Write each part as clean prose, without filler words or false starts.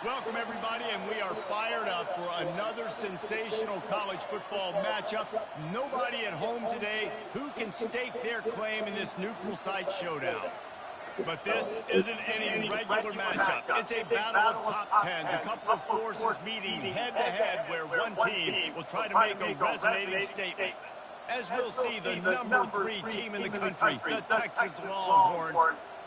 Welcome, everybody, and we are fired up for another sensational college football matchup. Nobody at home today who can stake their claim in this neutral site showdown. But this isn't any regular matchup. It's a battle of top tens, a couple of forces meeting head-to-head where one team will try to make a resonating statement. As we'll see, the number 3 team in the country, the Texas Longhorns,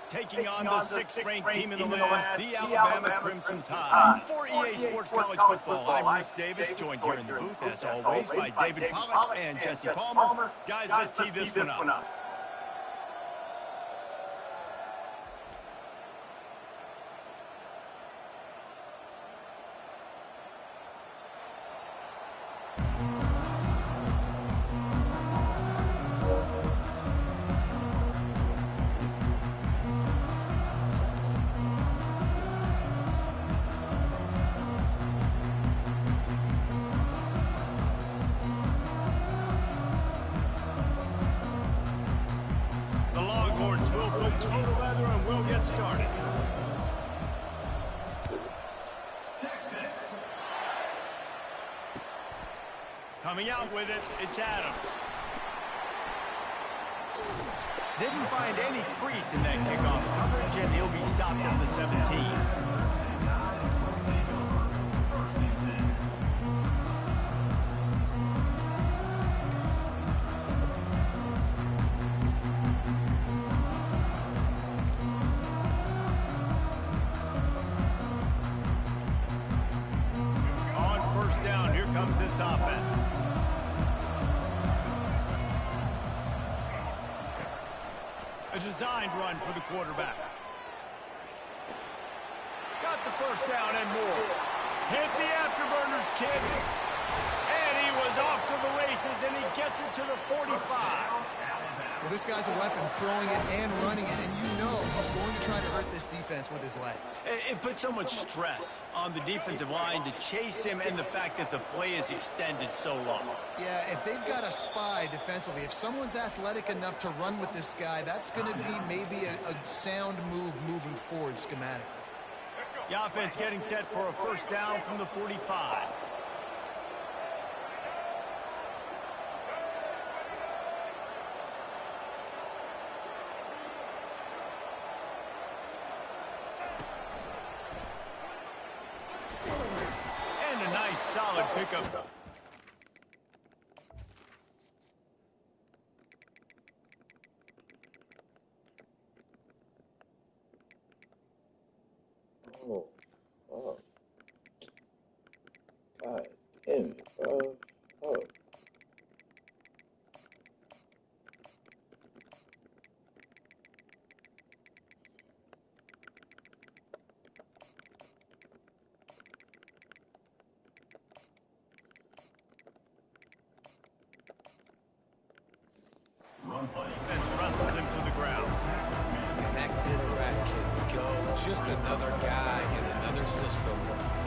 taking on the 6th-ranked team in the land, the Alabama Crimson Tide. For EA Sports College Football, I'm Reese Davis, joined here in the booth, as always, by David Pollack and Jesse Palmer. Guys, let's tee this one up. Coming out with it, it's Adams. Didn't find any crease in that kickoff coverage, and he'll be stopped at the 17. On first down, here comes this offense. A designed run for the quarterback. Got the first down and more. Hit the afterburners, kid. And he was off to the races, and he gets it to the 45. Well, this guy's a weapon, throwing it and running it, and you know he's going to try to hurt this defense with his legs. It puts so much stress on the defensive line to chase him, and the fact that the play is extended so long. Yeah, if they've got a spy defensively, if someone's athletic enough to run with this guy, that's going to be maybe a sound move moving forward schematically. The offense getting set for a first down from the 45. And a nice solid pickup. Oh. God damn it, bro. Oh. Defense wrestles him to the ground. And that quarterback can go. Just another guy in another system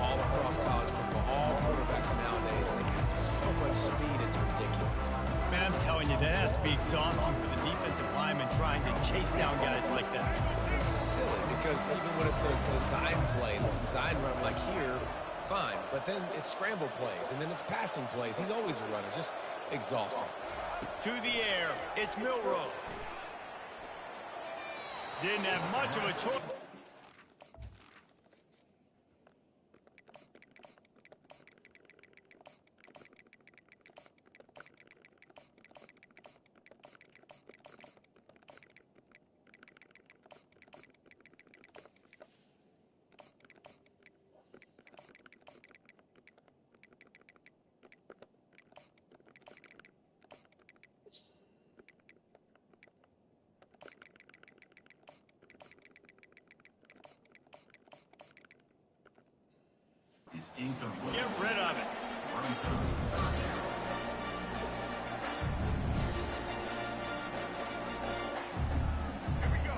all across college football. All quarterbacks nowadays, they got so much speed, it's ridiculous. Man, I'm telling you, that has to be exhausting for the defensive lineman trying to chase down guys like that. It's silly because even when it's a design play, and it's a design run like here, fine. But then it's scramble plays, and then it's passing plays. He's always a runner, just exhausting. To the air, it's Milroe. Didn't have much of a choice. Get rid of it.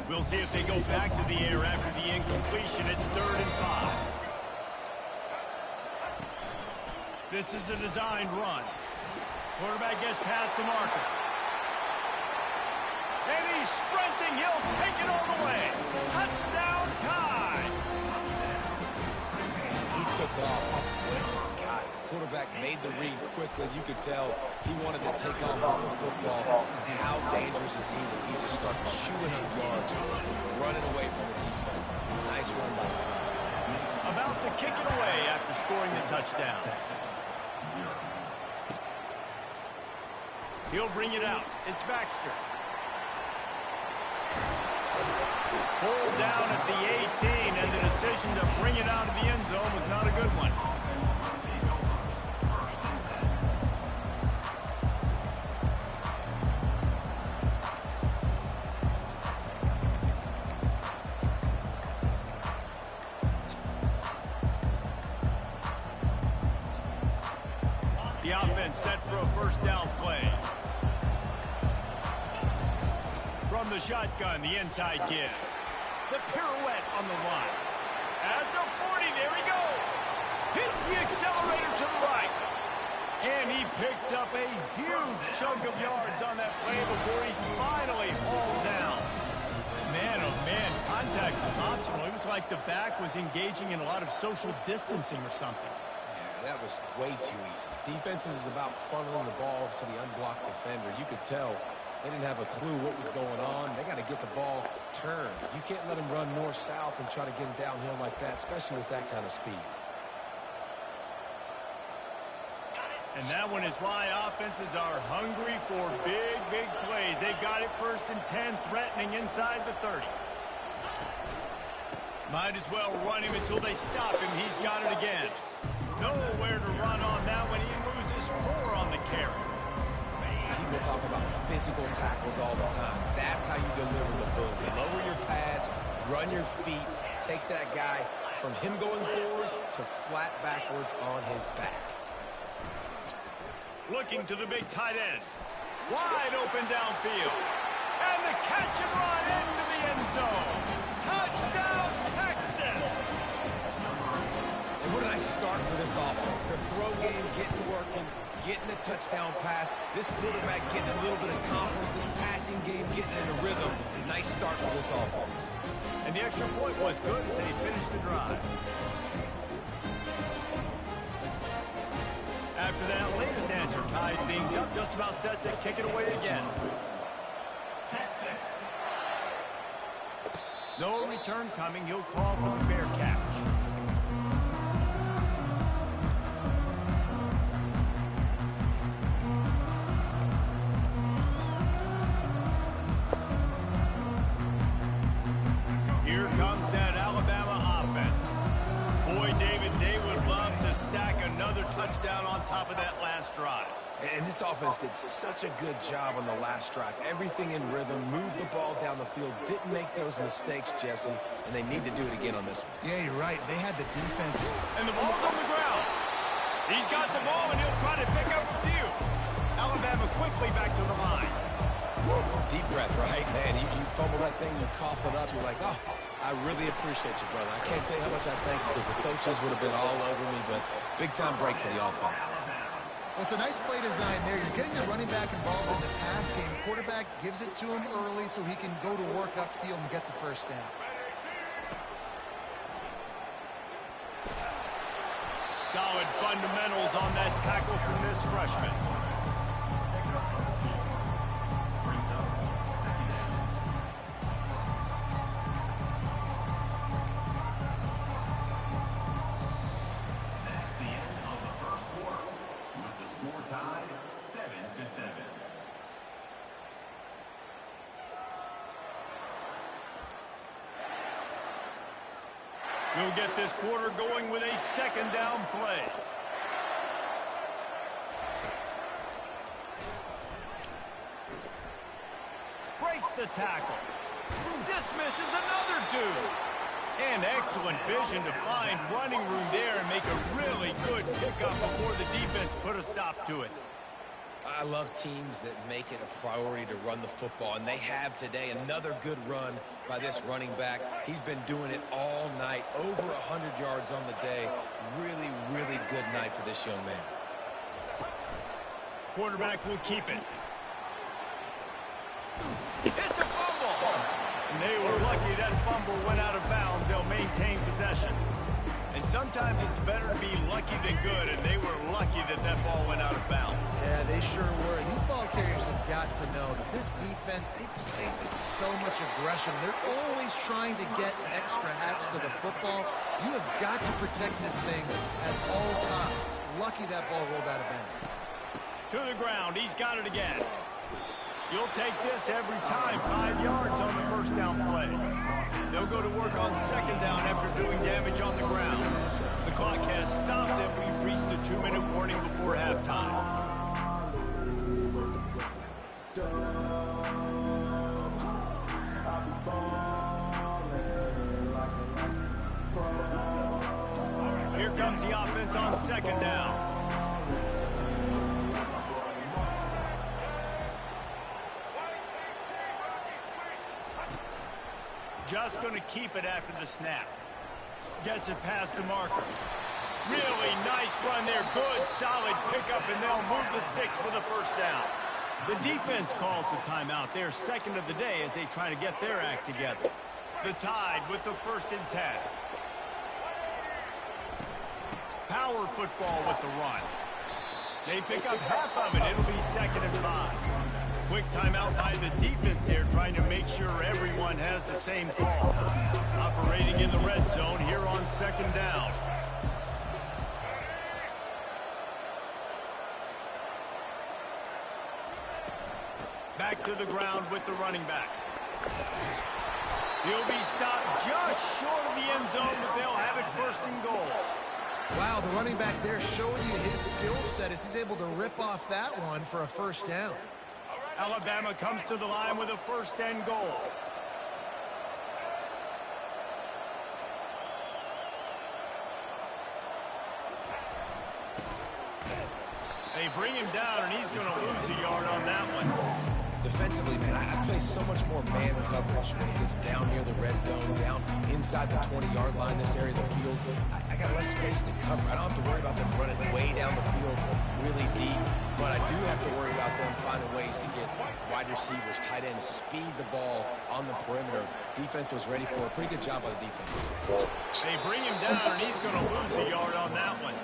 We'll see if they go back to the air after the incompletion. It's 3rd and 5. This is a designed run. Quarterback gets past the marker. And he's sprinting. He'll take it all the way. Touchdown time. off. God, the quarterback made the read quickly. You could tell he wanted to take off with the football. How dangerous is he that he just started chewing up yards, running away from the defense. Nice run by him. About to kick it away after scoring the touchdown. He'll bring it out. It's Baxter. Pulled down at the 18, and the decision to bring it out of the end zone was not a good one. The offense set for a first down play. From the shotgun, the inside give. The pirouette on the line. At the 40, there he goes. Hits the accelerator to the right. And he picks up a huge chunk of yards on that play before he's finally hauled down. Man, oh man, contact was optional. It was like the back was engaging in a lot of social distancing or something. Yeah, that was way too easy. Defenses is about funneling the ball to the unblocked defender. You could tell they didn't have a clue what was going on. They got to get the ball turned. You can't let him run north-south and try to get him downhill like that, especially with that kind of speed. And that one is why offenses are hungry for big, big plays. They've got it 1st and 10, threatening inside the 30. Might as well run him until they stop him. He's got it again. Nowhere to run on that when he loses 4 on the carry. People talk about physical tackles all the time. That's how you deliver the boom. Lower your pads, run your feet, take that guy from him going forward to flat backwards on his back. Looking to the big tight end. Wide open downfield. And the catch and run into the end zone. Touchdown, Texas! And what a nice start for this offense. The throw game getting working, getting the touchdown pass. This quarterback getting a little bit of confidence. This passing game getting in a rhythm. Nice start for this offense. And the extra point was good as they finished the drive. After that latest answer tied things up, just about set to kick it away again. No return coming. He'll call for the fair catch. Here comes that Alabama offense. Boy, David, they would love to stack another touchdown on top of that last drive. And this offense did such a good job on the last drive. Everything in rhythm, moved the ball down the field, didn't make those mistakes, Jesse, and they need to do it again on this one. Yeah, you're right. They had the defense. And the ball's on the ground. He's got the ball, and he'll try to pick up a few. Alabama quickly back to the line. Woo. Deep breath, right? Man, you fumble that thing, you cough it up, you're like, oh, I really appreciate you, brother. I can't tell you how much I thank you because the coaches would have been all over me, but big-time break for the offense. Well, it's a nice play design there. You're getting the running back involved in the pass game. Quarterback gives it to him early so he can go to work upfield and get the first down. Solid fundamentals on that tackle from this freshman. We'll get this quarter going with a second down play. Breaks the tackle. Dismisses another dude. And excellent vision to find running room there and make a really good pickup before the defense put a stop to it. I love teams that make it a priority to run the football, and they have today. Another good run by this running back. He's been doing it all night, over 100 yards on the day. Really, really good night for this young man. Quarterback will keep it. It's a fumble! And they were lucky that fumble went out of bounds. They'll maintain possession. And Sometimes it's better to be lucky than good, and they were lucky that that ball went out of bounds. Yeah, they sure were. These ball carriers have got to know that this defense, they play with so much aggression. They're always trying to get extra hats to the football. You have got to protect this thing at all costs. Lucky that ball rolled out of bounds. To the ground. He's got it again. You'll take this every time. 5 yards on the first down play. They'll go to work on second down after doing damage on the ground. The clock has stopped, and we've reached the 2-minute warning before halftime. Here comes the offense on second down. Just going to keep it after the snap. Gets it past the marker. Really nice run there. Good, solid pickup, and they'll move the sticks for the first down. The defense calls the timeout. They're second of the day as they try to get their act together. The Tide with the 1st and 10. Power football with the run. They pick up half of it. It'll be 2nd and 5. Quick timeout by the defense there, trying to make sure everyone has the same call. Operating in the red zone here on 2nd down. Back to the ground with the running back. He'll be stopped just short of the end zone, but they'll have it 1st and goal. Wow, the running back there showing you his skill set as he's able to rip off that one for a 1st down. Alabama comes to the line with a 1st and goal. They bring him down, and he's going to lose a yard on that one. Defensively, man, I play so much more man coverage when it gets down near the red zone, down inside the 20-yard line, this area of the field. I got less space to cover. I don't have to worry about them running way down the field really deep, but I do have to worry about them finding ways to get wide receivers, tight ends, speed the ball on the perimeter. Defense was ready for a pretty good job by the defense. They bring him down, and he's going to lose a yard on that one.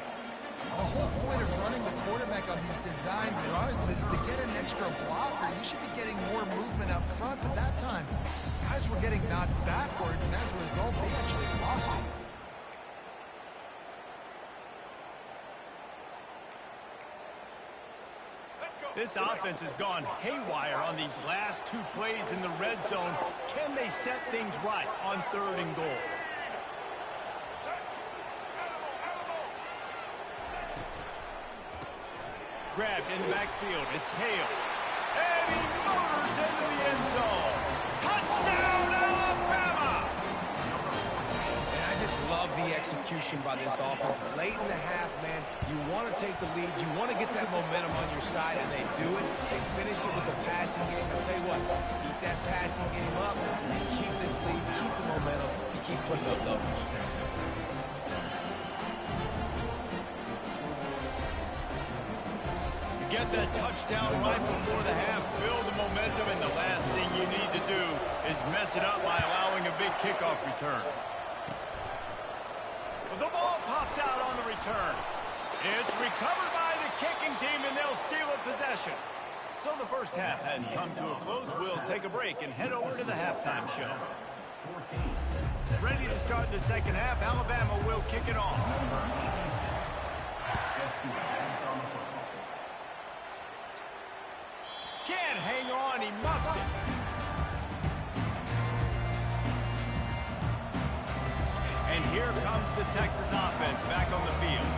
The whole point of running the quarterback on these designed runs is to get an extra blocker. You should be getting more movement up front, but that time, guys were getting knocked backwards, and as a result, they actually lost him. This offense has gone haywire on these last 2 plays in the red zone. Can they set things right on 3rd and goal? Grabbed in the backfield. It's Hale. And he motors into the end zone. Touchdown, Alabama! And I just love the execution by this offense. Late in the half, man, you want to take the lead. You want to get that momentum on your side, and they do it. They finish it with the passing game. I'll tell you what, keep that passing game up, and keep this lead, keep the momentum, and keep putting up numbers. Get that touchdown right before the half, build the momentum, and the last thing you need to do is mess it up by allowing a big kickoff return. The ball pops out on the return. It's recovered by the kicking team, and they'll steal a possession. So the first half has come to a close. We'll take a break and head over to the halftime show. Ready to start the second half. Alabama will kick it off. Can't hang on, he muffs it. And here comes the Texas offense back on the field.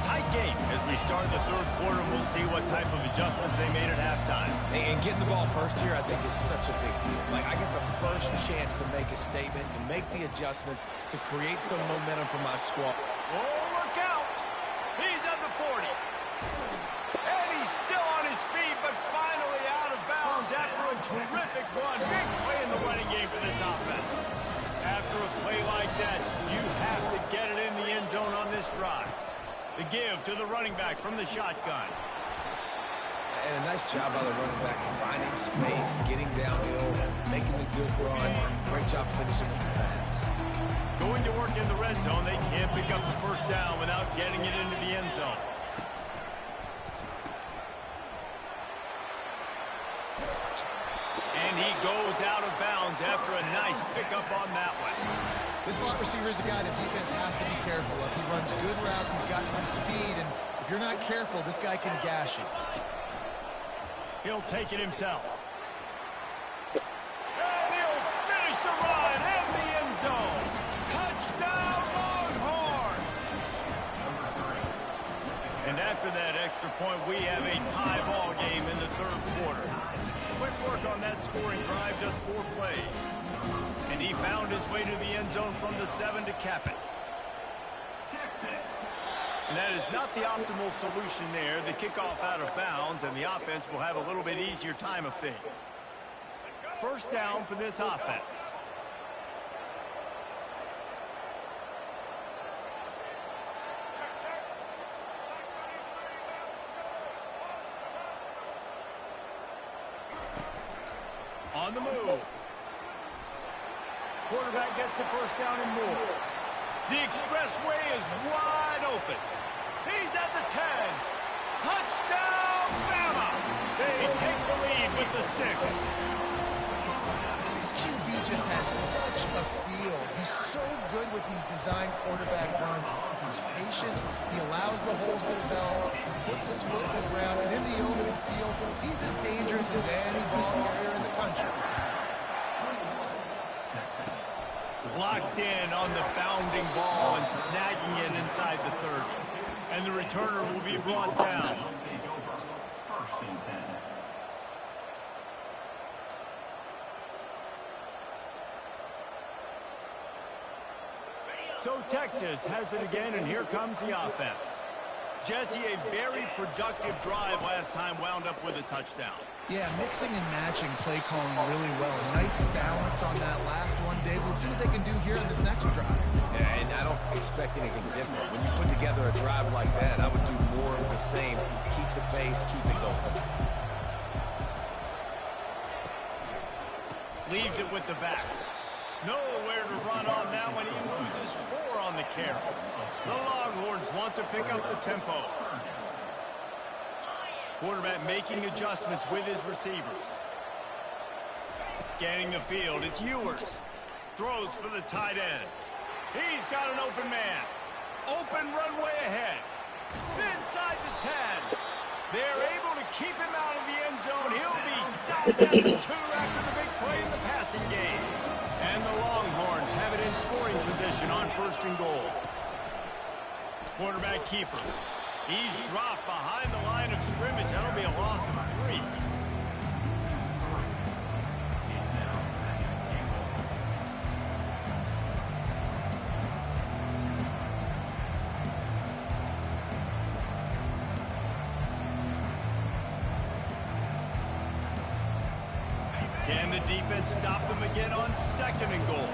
Tight game as we start the 3rd quarter. We'll see what type of adjustments they made at halftime. And getting the ball first here, I think, is such a big deal. Like, I get the first chance to make a statement, to make the adjustments, to create some momentum for my squad. Oh, look out! He's at the 40. And he's still on his feet, but finally out of bounds after a terrific run. Big play in the running game for this offense. After a play like that, you have to get it in the end zone on this drive. The give to the running back from the shotgun. And a nice job by the running back, finding space, getting downhill, making the good run. Great job finishing with his pads. Going to work in the red zone. They can't pick up the first down without getting it into the end zone. And he goes out of bounds after a nice pickup on that one. This slot receiver is a guy the defense has to be careful of. He runs good routes. He's got some speed, and if you're not careful, this guy can gash you. He'll take it himself. And he'll finish the run in the end zone. Touchdown, Longhorn! And after that extra point, we have a tie ball game in the third quarter. Quick work on that scoring drive, just 4 plays. And he found his way to the end zone from the 7 to cap it. And that is not the optimal solution there. The kickoff out of bounds, and the offense will have a little bit easier time of things. First down for this offense. On the move. Quarterback gets the first down and more. The expressway is wide open. He's at the 10. Touchdown, Bama! They take the lead with the 6. This QB just has such a feel. He's so good with these design quarterback runs. He's patient. He allows the holes to develop. Puts his foot in the ground. And in the open field, he's as dangerous as any ball carrier in the country. Blocked in on the bounding ball and snagging it inside the 30. And the returner will be brought down. So Texas has it again, and here comes the offense. Jesse, a very productive drive last time wound up with a touchdown. Yeah, mixing and matching play calling really well. Nice balance on that last one, Dave. Let's see what they can do here in this next drive. Yeah, and I don't expect anything different. When you put together a drive like that, I would do more of the same. Keep the pace, keep it going. Leaves it with the back. Nowhere to run on that one. He loses 4 on the carry. The Longhorns want to pick up the tempo. Quarterback making adjustments with his receivers. Scanning the field, it's Ewers. Throws for the tight end. He's got an open man. Open runway ahead. Inside the 10. They're able to keep him out of the end zone. He'll be stopped at the 2 after the big play in the passing game. And the Longhorns have it in scoring position on 1st and goal. Quarterback keeper. He's dropped behind the line of scrimmage. That'll be a loss of 3. Can the defense stop them again on 2nd and goal?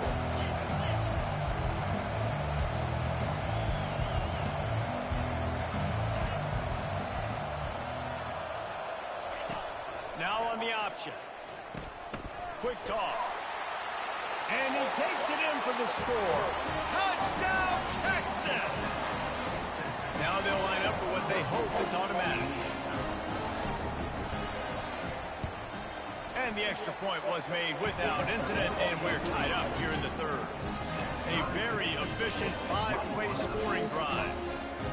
Now on the option. Quick toss. And he takes it in for the score. Touchdown, Texas! Now they'll line up for what they hope is automatic. And the extra point was made without incident, and we're tied up here in the 3rd. A very efficient 5-play scoring drive.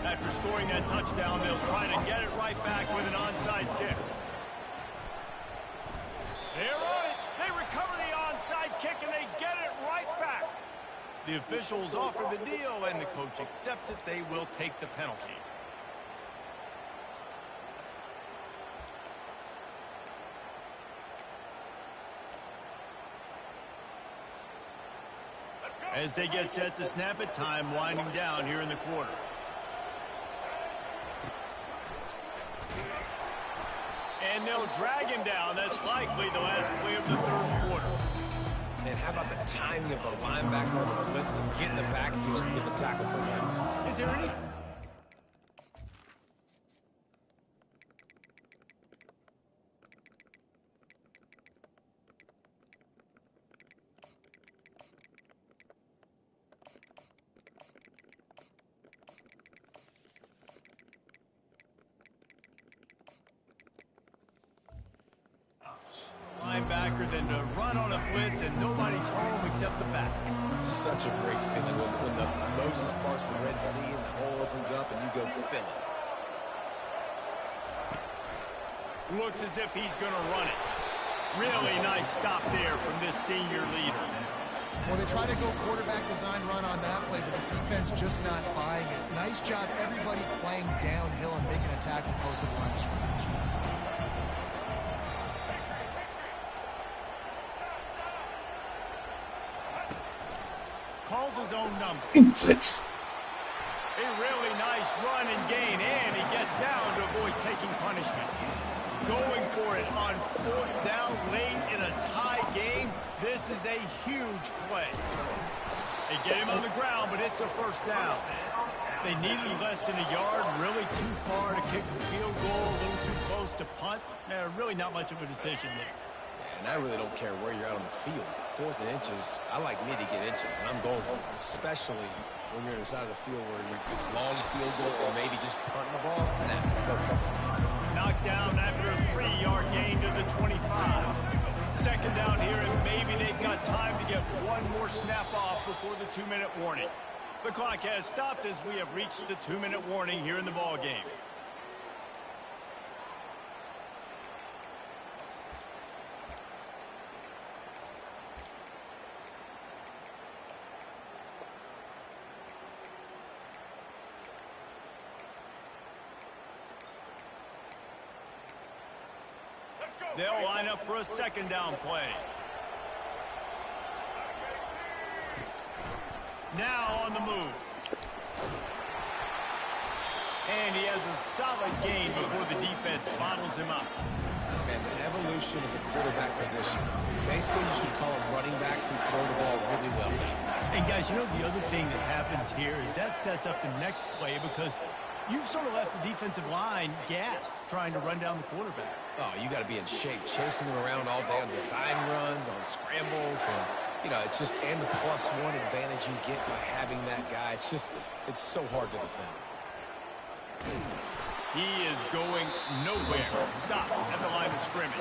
After scoring that touchdown, they'll try to get it right back with an onside kick. They're on it. They recover the onside kick, and they get it right back. The officials offer the deal, and the coach accepts it. They will take the penalty. As they get set to snap it, time winding down here in the quarter. And they'll drag him down. That's likely the last play of the 3rd quarter. And how about the timing of the linebacker on the blitz to get in the backfield and get the tackle for once? Is there any... linebacker than to run on a blitz and nobody's home except the back. Such a great feeling when the Moses parts the Red Sea and the hole opens up and you go fill it. Looks as if he's going to run it. Really nice stop there from this senior leader. Well, they try to go quarterback design run on that play, but the defense just not buying it. Nice job, everybody playing downhill and making a tackle close to the line of scrimmage. Calls his own number. Insects. A really nice run and gain, and he gets down to avoid taking punishment. Going for it on 4th down late in a tie game. This is a huge play. They get him on the ground, but it's a first down. They needed less than a yard, really too far to kick a field goal, a little too close to punt. Really not much of a decision there. And I really don't care where you're out on the field. 4th and inches, I like me to get inches, and I'm going for it, especially when you're on the side of the field where you're long field goal or maybe just punting the ball. Nah, go for it. Knocked down after a 3-yard gain to the 25. Second down here, and maybe they've got time to get one more snap off before the 2-minute warning. The clock has stopped as we have reached the 2-minute warning here in the ball game. They'll line up for a second down play. Now on the move. And he has a solid gain before the defense bottles him up. And the evolution of the quarterback position. Basically, you should call them running backs who throw the ball really well. And guys, you know the other thing that happens here is that sets up the next play because you've sort of left the defensive line gassed trying to run down the quarterback. Oh, you got to be in shape, chasing him around all day on design runs, on scrambles, and, you know, it's just, and the +1 advantage you get by having that guy. It's just, it's so hard to defend. He is going nowhere. Stop at the line of scrimmage.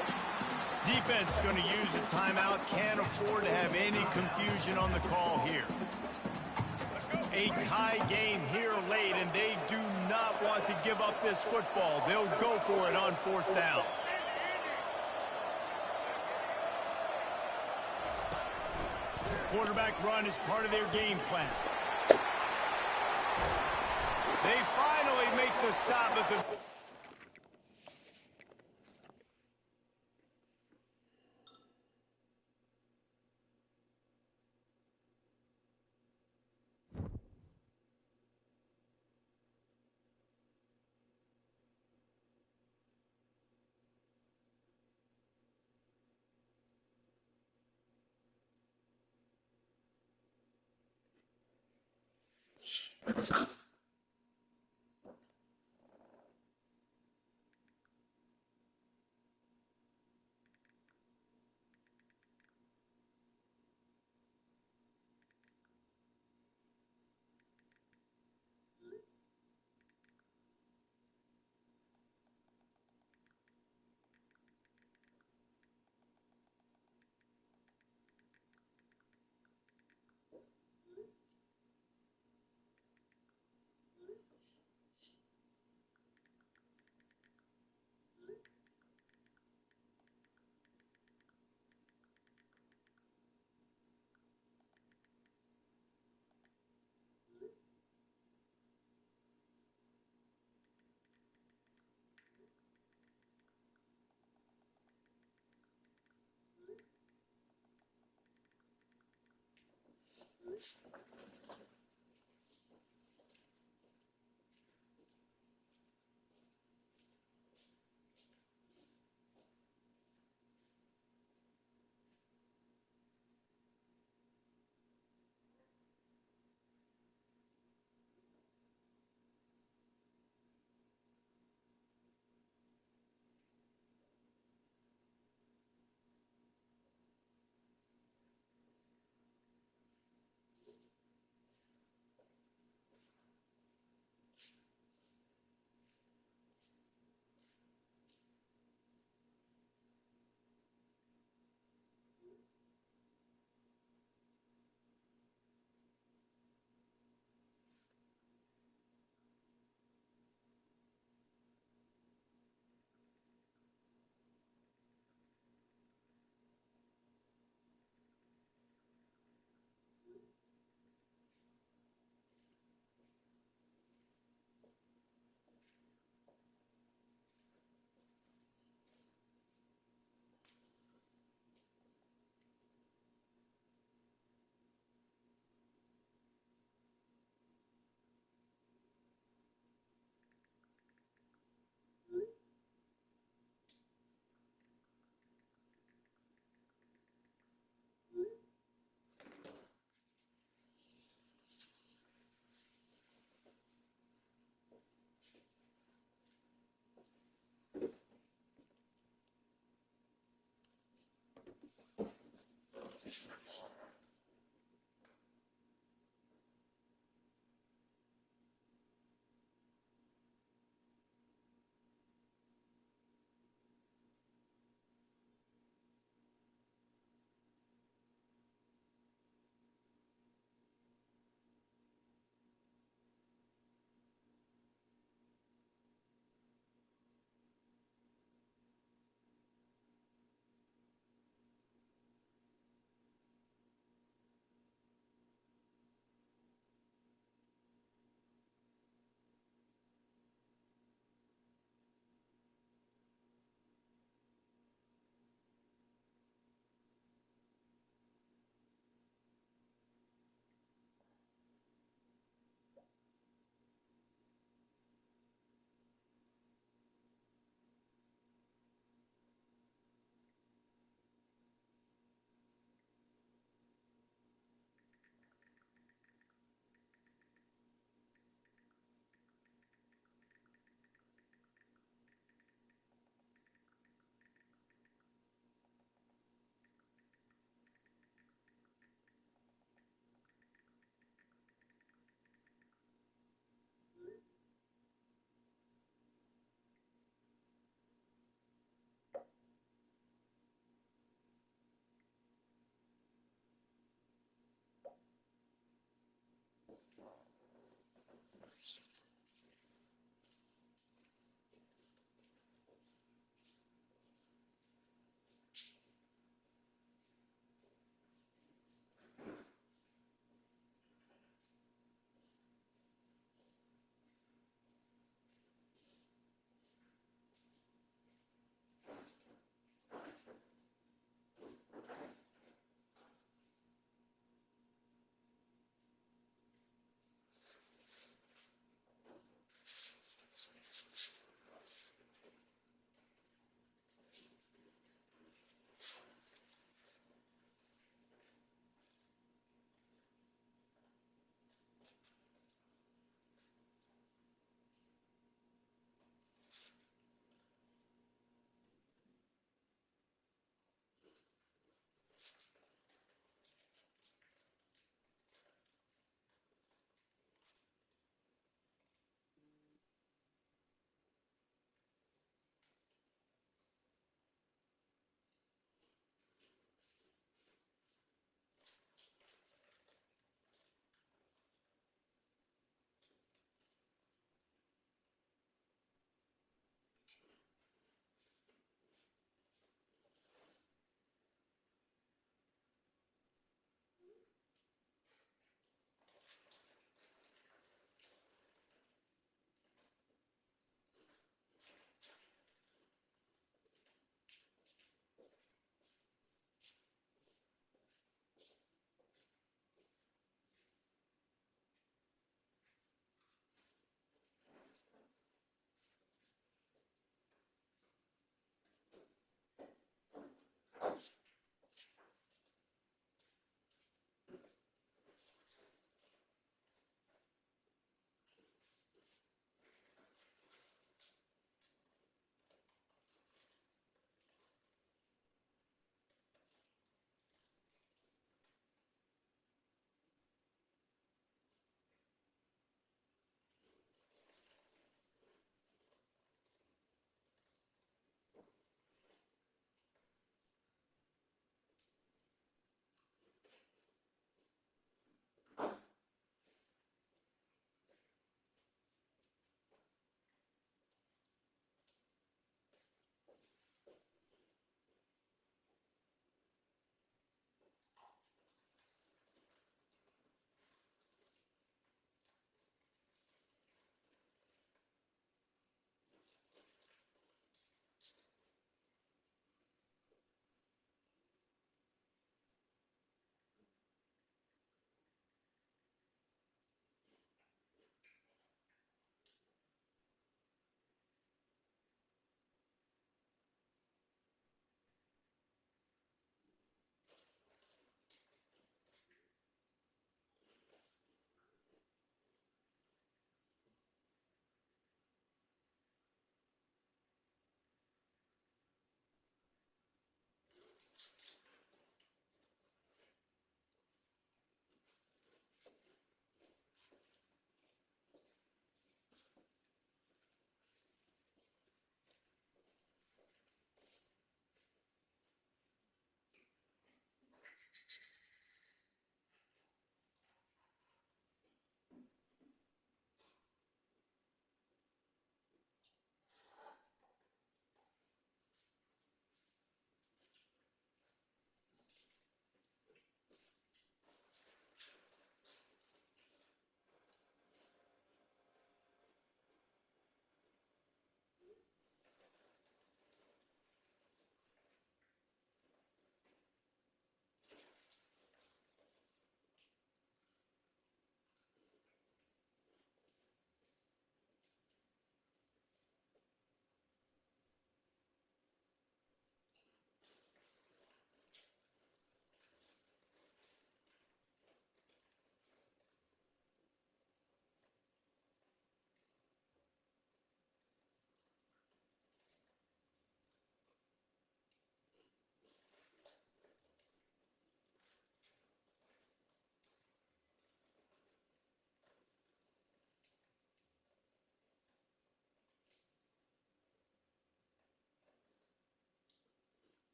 Defense going to use a timeout. Can't afford to have any confusion on the call here. A tie game here late, and they do not want to give up this football. They'll go for it on 4th down. Quarterback run is part of their game plan. They finally make the stop at the...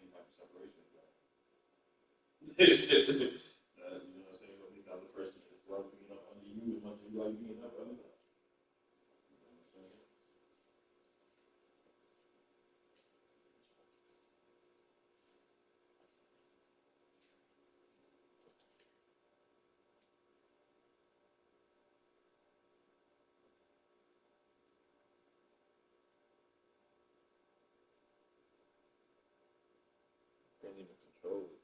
any type of separation with that. You know what I'm saying? But the other person just love being up under you as much as you like being up under them. You know what I'm saying? Can't even control it.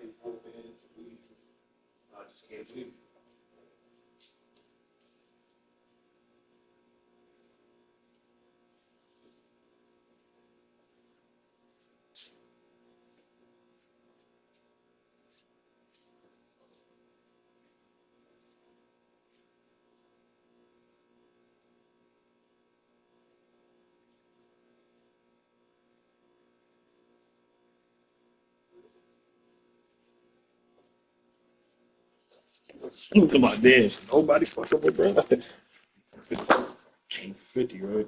take 4 fans to leave. I just can't believe it. Look at my dance. Nobody fuck up with bro. 50, right?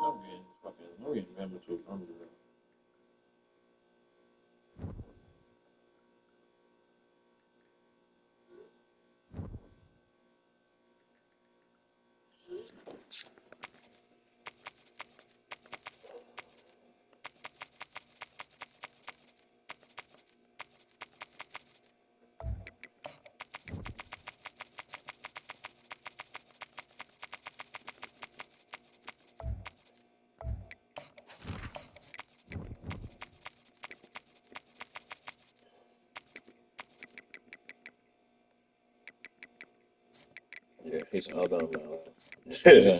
I'm getting member to a number. Yeah, he's Alabama. Yeah.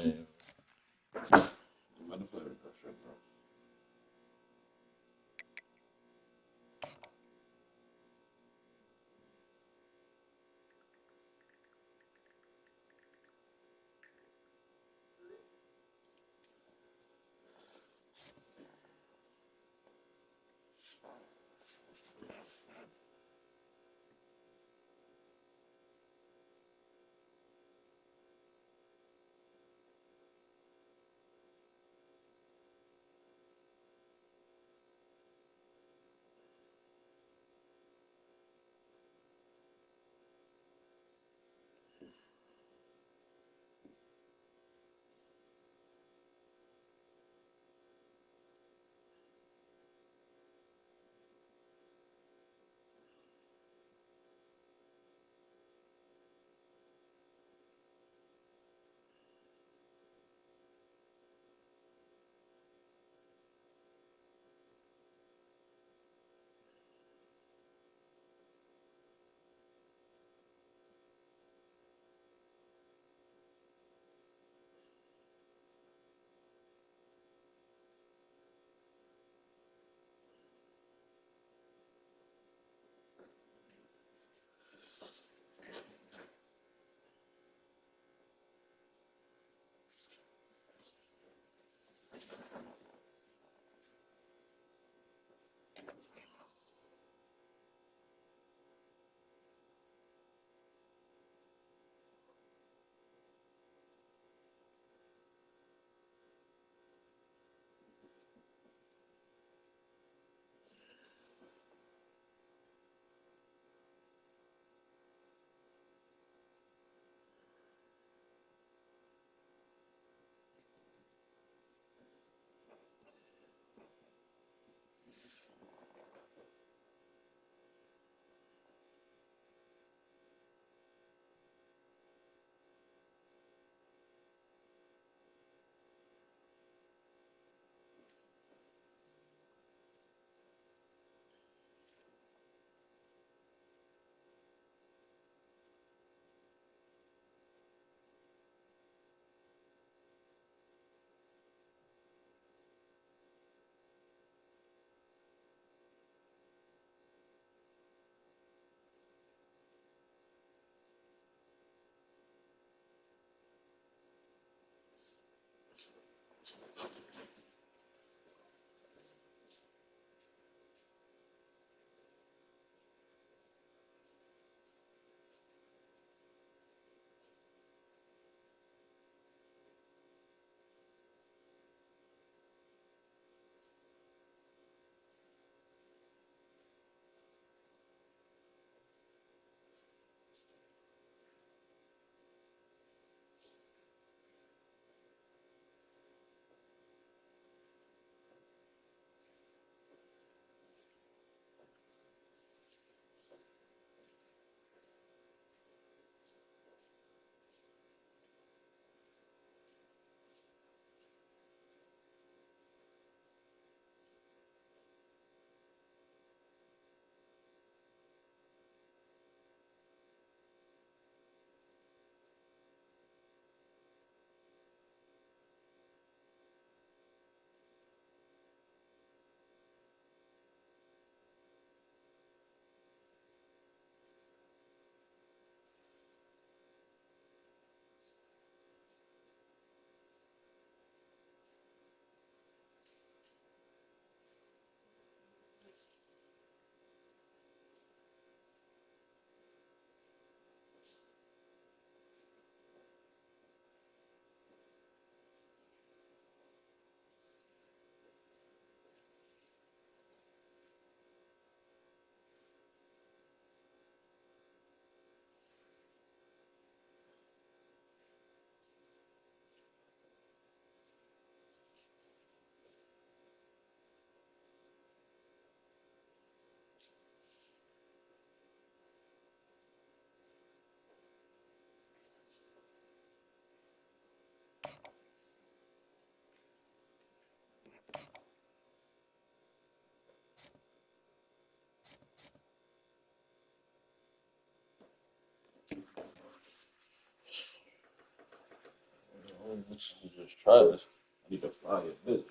Just try this. I need to fire bitch.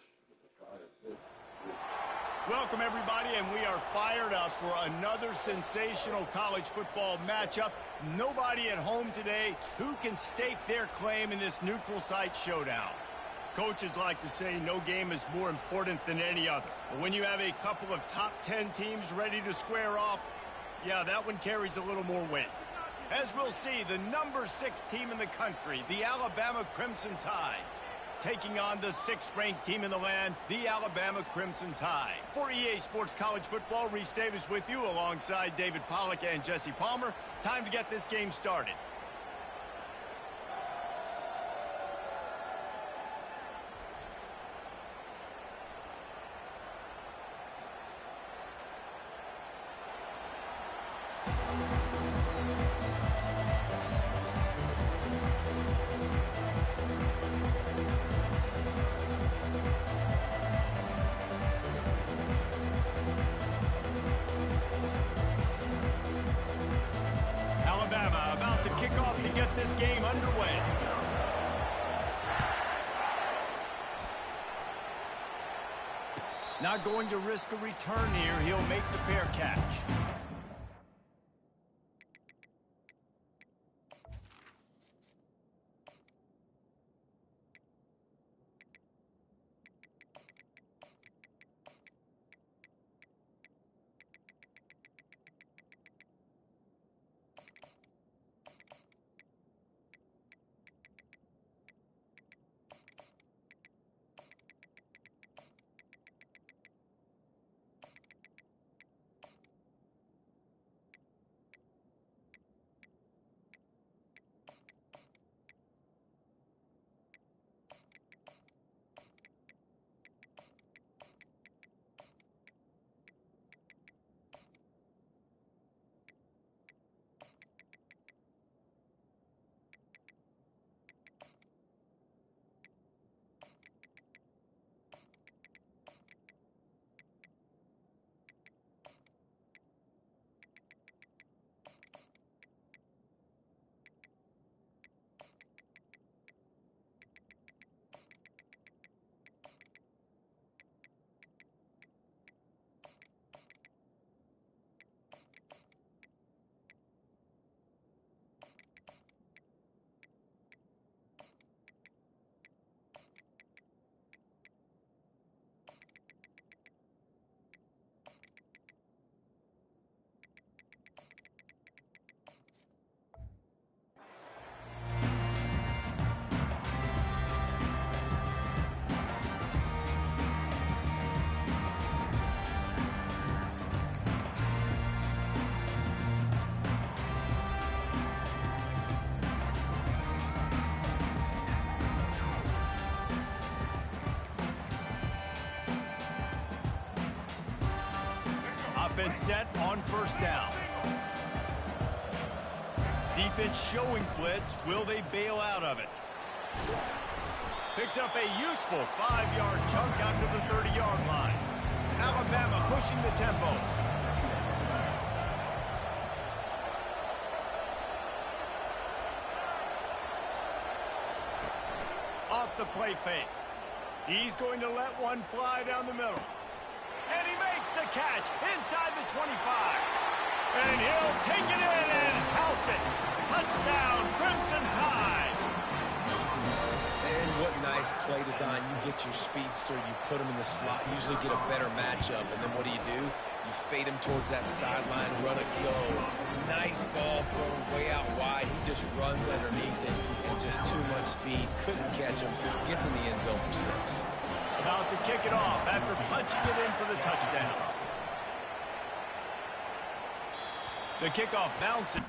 Welcome, everybody, and we are fired up for another sensational college football matchup. Nobody at home today who can stake their claim in this neutral site showdown. Coaches like to say no game is more important than any other. But when you have a couple of top 10 teams ready to square off, yeah, that one carries a little more weight. As we'll see, the number 6 team in the country, the Alabama Crimson Tide, taking on the 6th-ranked team in the land, the Alabama Crimson Tide. For EA Sports College Football, Reese Davis with you alongside David Pollack and Jesse Palmer. Time to get this game started. Alabama about to kick off to get this game underway. Not going to risk a return here. He'll make the fair catch. Offense set on first down. Defense showing blitz. Will they bail out of it? Picks up a useful 5-yard chunk out to the 30-yard line. Alabama pushing the tempo. Off the play fake. He's going to let one fly down the middle. And he makes the catch inside the 25. And he'll take it in and house it. Touchdown, Crimson Tide. And what nice play design. You get your speedster, you put him in the slot, usually get a better matchup. And then what do? You fade him towards that sideline, run a go. Nice ball thrown way out wide. He just runs underneath it and just too much speed. Couldn't catch him. Gets in the end zone for 6. About to kick it off after punching it in for the touchdown. The kickoff bouncing.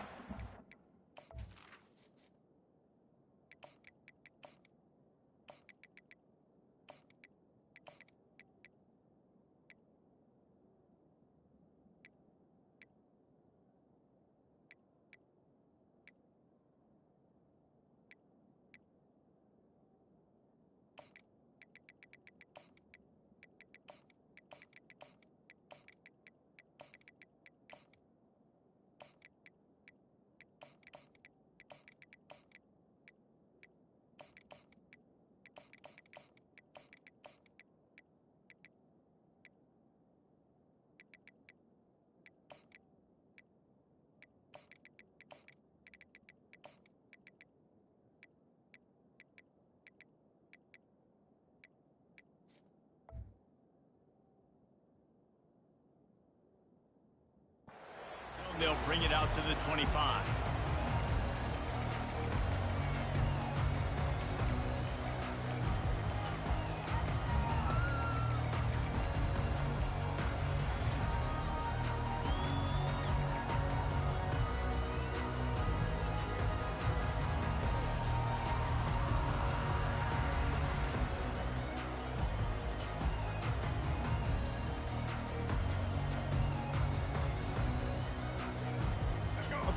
bring it out to the 25.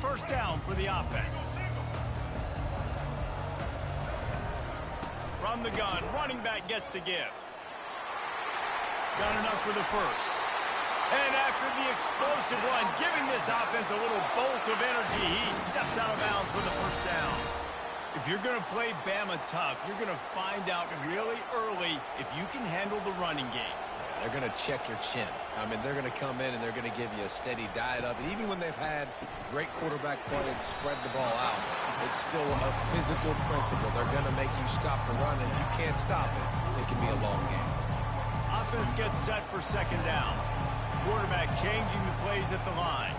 First down for the offense. From the gun, running back gets to give. Got enough for the first. And after the explosive run, giving this offense a little bolt of energy, he steps out of bounds for the first down. If you're going to play Bama tough, you're going to find out really early if you can handle the running game. They're going to check your chin. I mean, they're going to come in and they're going to give you a steady diet of it. Even when they've had great quarterback play and spread the ball out, it's still a physical principle. They're going to make you stop the run, and if you can't stop it, it can be a long game. Offense gets set for second down. Quarterback changing the plays at the line.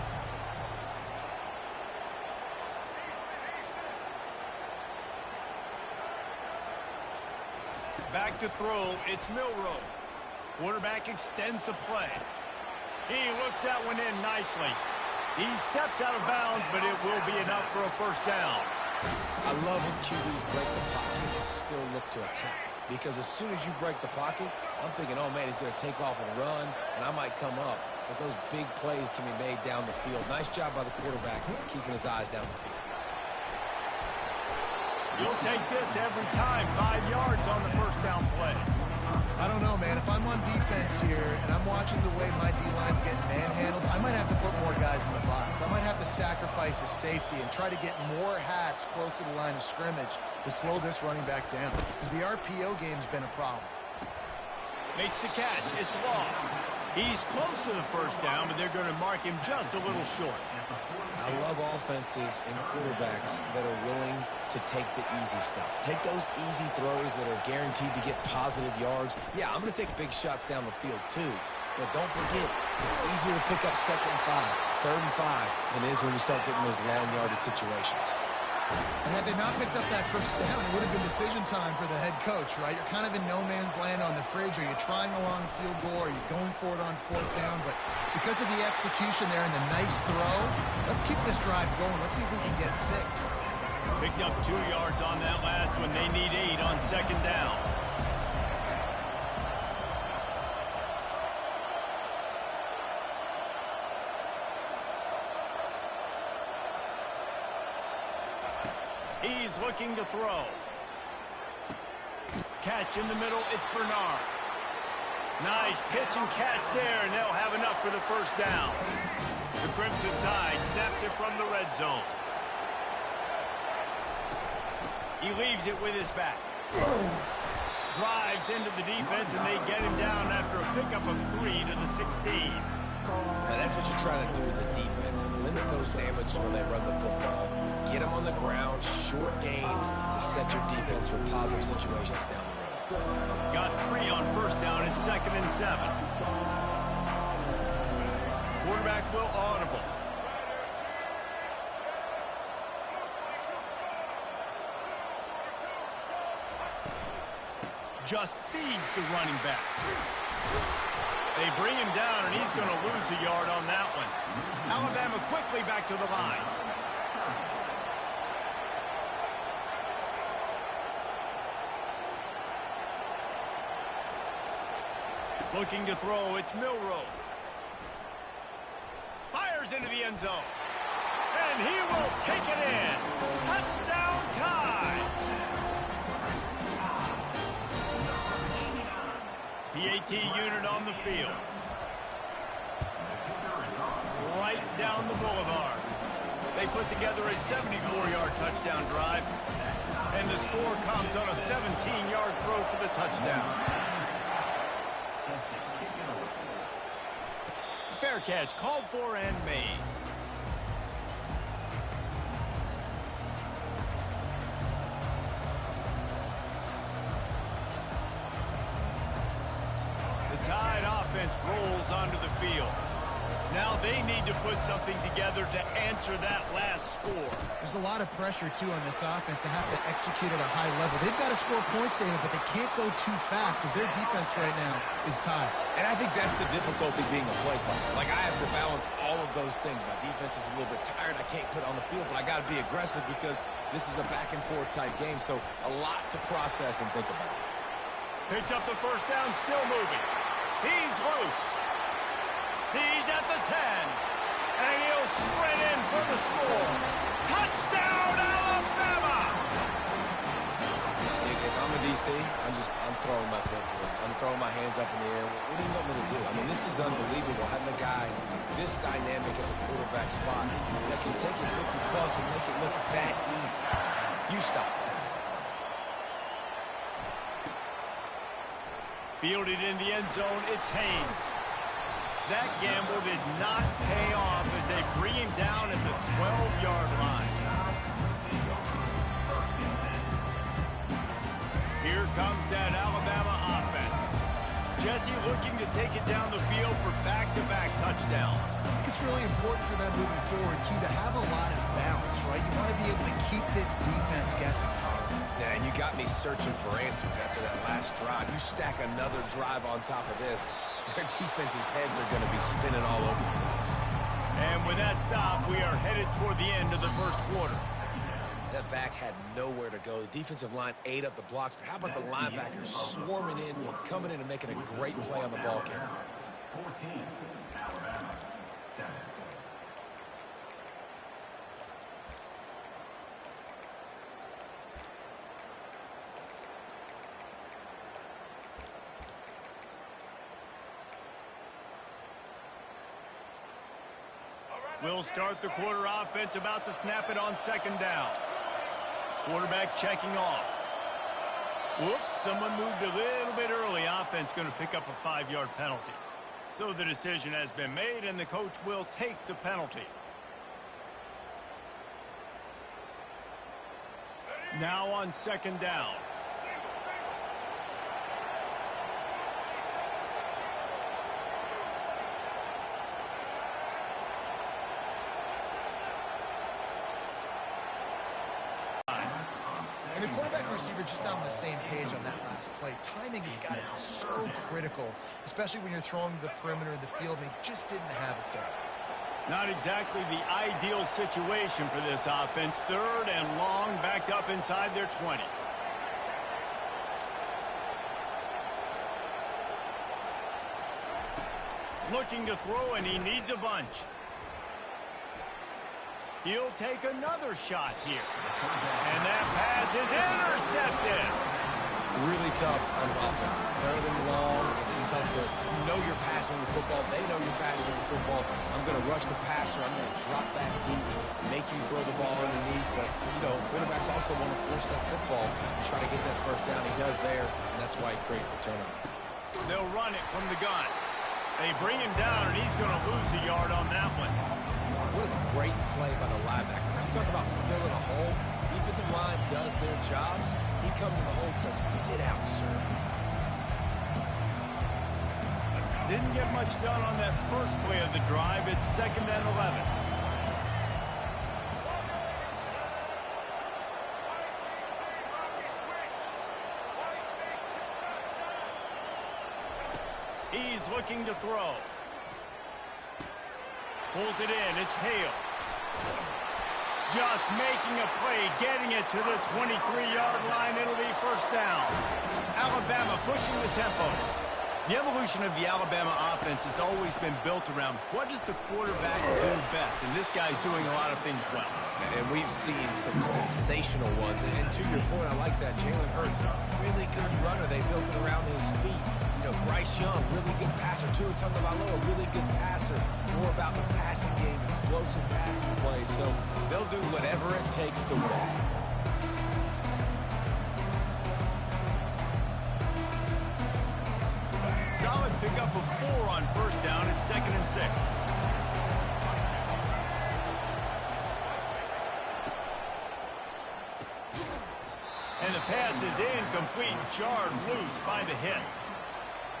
Back to throw, it's Milroe. Quarterback extends the play. He looks that one in nicely. He steps out of bounds, but it will be enough for a first down. I love when QBs break the pocket and still look to attack. Because as soon as you break the pocket, I'm thinking, oh, man, he's going to take off and run, and I might come up. But those big plays can be made down the field. Nice job by the quarterback keeping his eyes down the field. You'll take this every time. 5 yards on the first down play. I don't know, man. If I'm on defense here and I'm watching the way my D-line's getting manhandled, I might have to put more guys in the box. I might have to sacrifice a safety and try to get more hats close to the line of scrimmage to slow this running back down. Because the RPO game's been a problem. Makes the catch. It's Law. He's close to the first down, but they're going to mark him just a little short. I love offenses and quarterbacks that are willing to take the easy stuff. Take those easy throws that are guaranteed to get positive yards. Yeah, I'm going to take big shots down the field too. But don't forget, it's easier to pick up 2nd and 5, 3rd and 5 than it is when you start getting those long yardage situations. And had they not picked up that first down, it would have been decision time for the head coach, right? You're kind of in no man's land on the fridge. Are you trying a long field goal? Are you going for it on 4th down? But because of the execution there and the nice throw, let's keep this drive going. Let's see if we can get 6. Picked up 2 yards on that last one. They need 8 on second down. He's looking to throw. Catch in the middle, it's Bernard. Nice pitch and catch there, and they'll have enough for the first down. The Crimson Tide snaps it from the red zone. He leaves it with his back. Drives into the defense, and they get him down after a pickup of 3 to the 16. Now that's what you're trying to do as a defense. Limit those damages when they run the football. Get them on the ground, short gains to set your defense for positive situations down the road. Got 3 on first down and 2nd and 7. Quarterback will audible. Just feeds the running back. They bring him down, and he's going to lose a yard on that one. Alabama quickly back to the line. Looking to throw, it's Milroe. Fires into the end zone. And he will take it in. Touchdown Tide. PAT unit on the field. Right down the boulevard. They put together a 74-yard touchdown drive. And the score comes on a 17-yard throw for the touchdown. Fair catch, called for and made. The Tide offense rolls onto the field. Now they need to put something together to answer that last score. There's a lot of pressure, too, on this offense to have to execute at a high level. They've got to score points, David, but they can't go too fast because their defense right now is tired. And I think that's the difficulty being a play caller. Like, I have to balance all of those things. My defense is a little bit tired. I can't put on the field, but I got to be aggressive because this is a back-and-forth type game, so a lot to process and think about. Picks up the first down, still moving. He's loose. He's at the 10. And he'll sprint in for the score. Touchdown, Alabama! If I'm a DC, I'm throwing my clipboard. I'm throwing my hands up in the air. What do you want me to do? I mean, this is unbelievable having a guy this dynamic at the quarterback spot that can take it 50-plus and make it look that easy. You stop. Fielded in the end zone, it's Haynes. That gamble did not pay off as they bring him down at the 12-yard line. Here comes that Alabama offense. Jesse looking to take it down the field for back-to-back touchdowns. I think it's really important for them moving forward, too, to have a lot of balance, right? You want to be able to keep this defense guessing. Yeah, and you got me searching for answers after that last drive. You stack another drive on top of this, their defense's heads are going to be spinning all over the place. And with that stop, we are headed toward the end of the first quarter. That back had nowhere to go. The defensive line ate up the blocks, but how about the linebackers swarming in, coming in and making a great play on the ball carrier? 14, Alabama, 7. We'll start the quarter offense, about to snap it on second down. Quarterback checking off. Whoops, someone moved a little bit early. Offense going to pick up a 5-yard penalty. So the decision has been made, and the coach will take the penalty. Now on second down. And the quarterback and receiver just not on the same page on that last play. Timing has got to be so critical, especially when you're throwing to the perimeter of the field. They just didn't have it there. Not exactly the ideal situation for this offense. Third and long, backed up inside their 20. Looking to throw, and he needs a bunch. He'll take another shot here. And that pass is intercepted. Really tough on offense. Third and long. It's tough to know you're passing the football. They know you're passing the football. I'm going to rush the passer. I'm going to drop back deep, make you throw the ball underneath. But, you know, quarterbacks also want to force that football and try to get that first down. He does there, and that's why he creates the turnover. They'll run it from the gun. They bring him down, and he's going to lose a yard on that one. What a great play by the linebacker. You talk about filling a hole. Defensive line does their jobs. He comes in the hole and says, sit out, sir. Didn't get much done on that first play of the drive. It's second and 11. He's looking to throw. Pulls it in. It's Hale. Just making a play, getting it to the 23-yard line. It'll be first down. Alabama pushing the tempo. The evolution of the Alabama offense has always been built around what does the quarterback do best, and this guy's doing a lot of things well. And we've seen some sensational ones. And to your point, I like that. Jalen Hurts, really good runner. They built it around his feet. You know, Bryce Young, really good passer. Tua Tagovailoa, really good passer. More about the passing game, explosive passing plays. So they'll do whatever it takes to win. Solid pickup of 4 on first down. It's second and 6. And the pass is incomplete, jarred loose by the hit.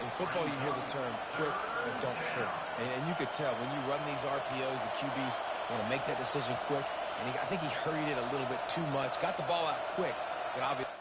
In football, you hear the term quick but don't hurry. And you could tell when you run these RPOs, the QBs want to make that decision quick. And I think he hurried it a little bit too much. Got the ball out quick, but obviously.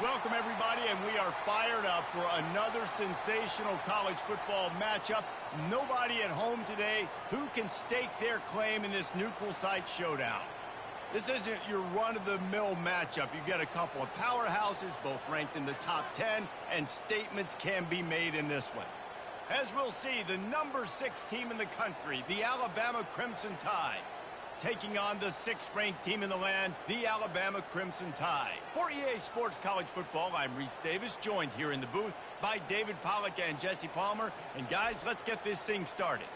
Welcome, everybody, and we are fired up for another sensational college football matchup. Nobody at home today who can stake their claim in this neutral site showdown. This isn't your run-of-the-mill matchup. You get a couple of powerhouses, both ranked in the top 10, and statements can be made in this one. As we'll see, the number 6 team in the country, the Alabama Crimson Tide, taking on the 6th-ranked team in the land, the Alabama Crimson Tide. For EA Sports College Football, I'm Reese Davis, joined here in the booth by David Pollack and Jesse Palmer. And guys, let's get this thing started.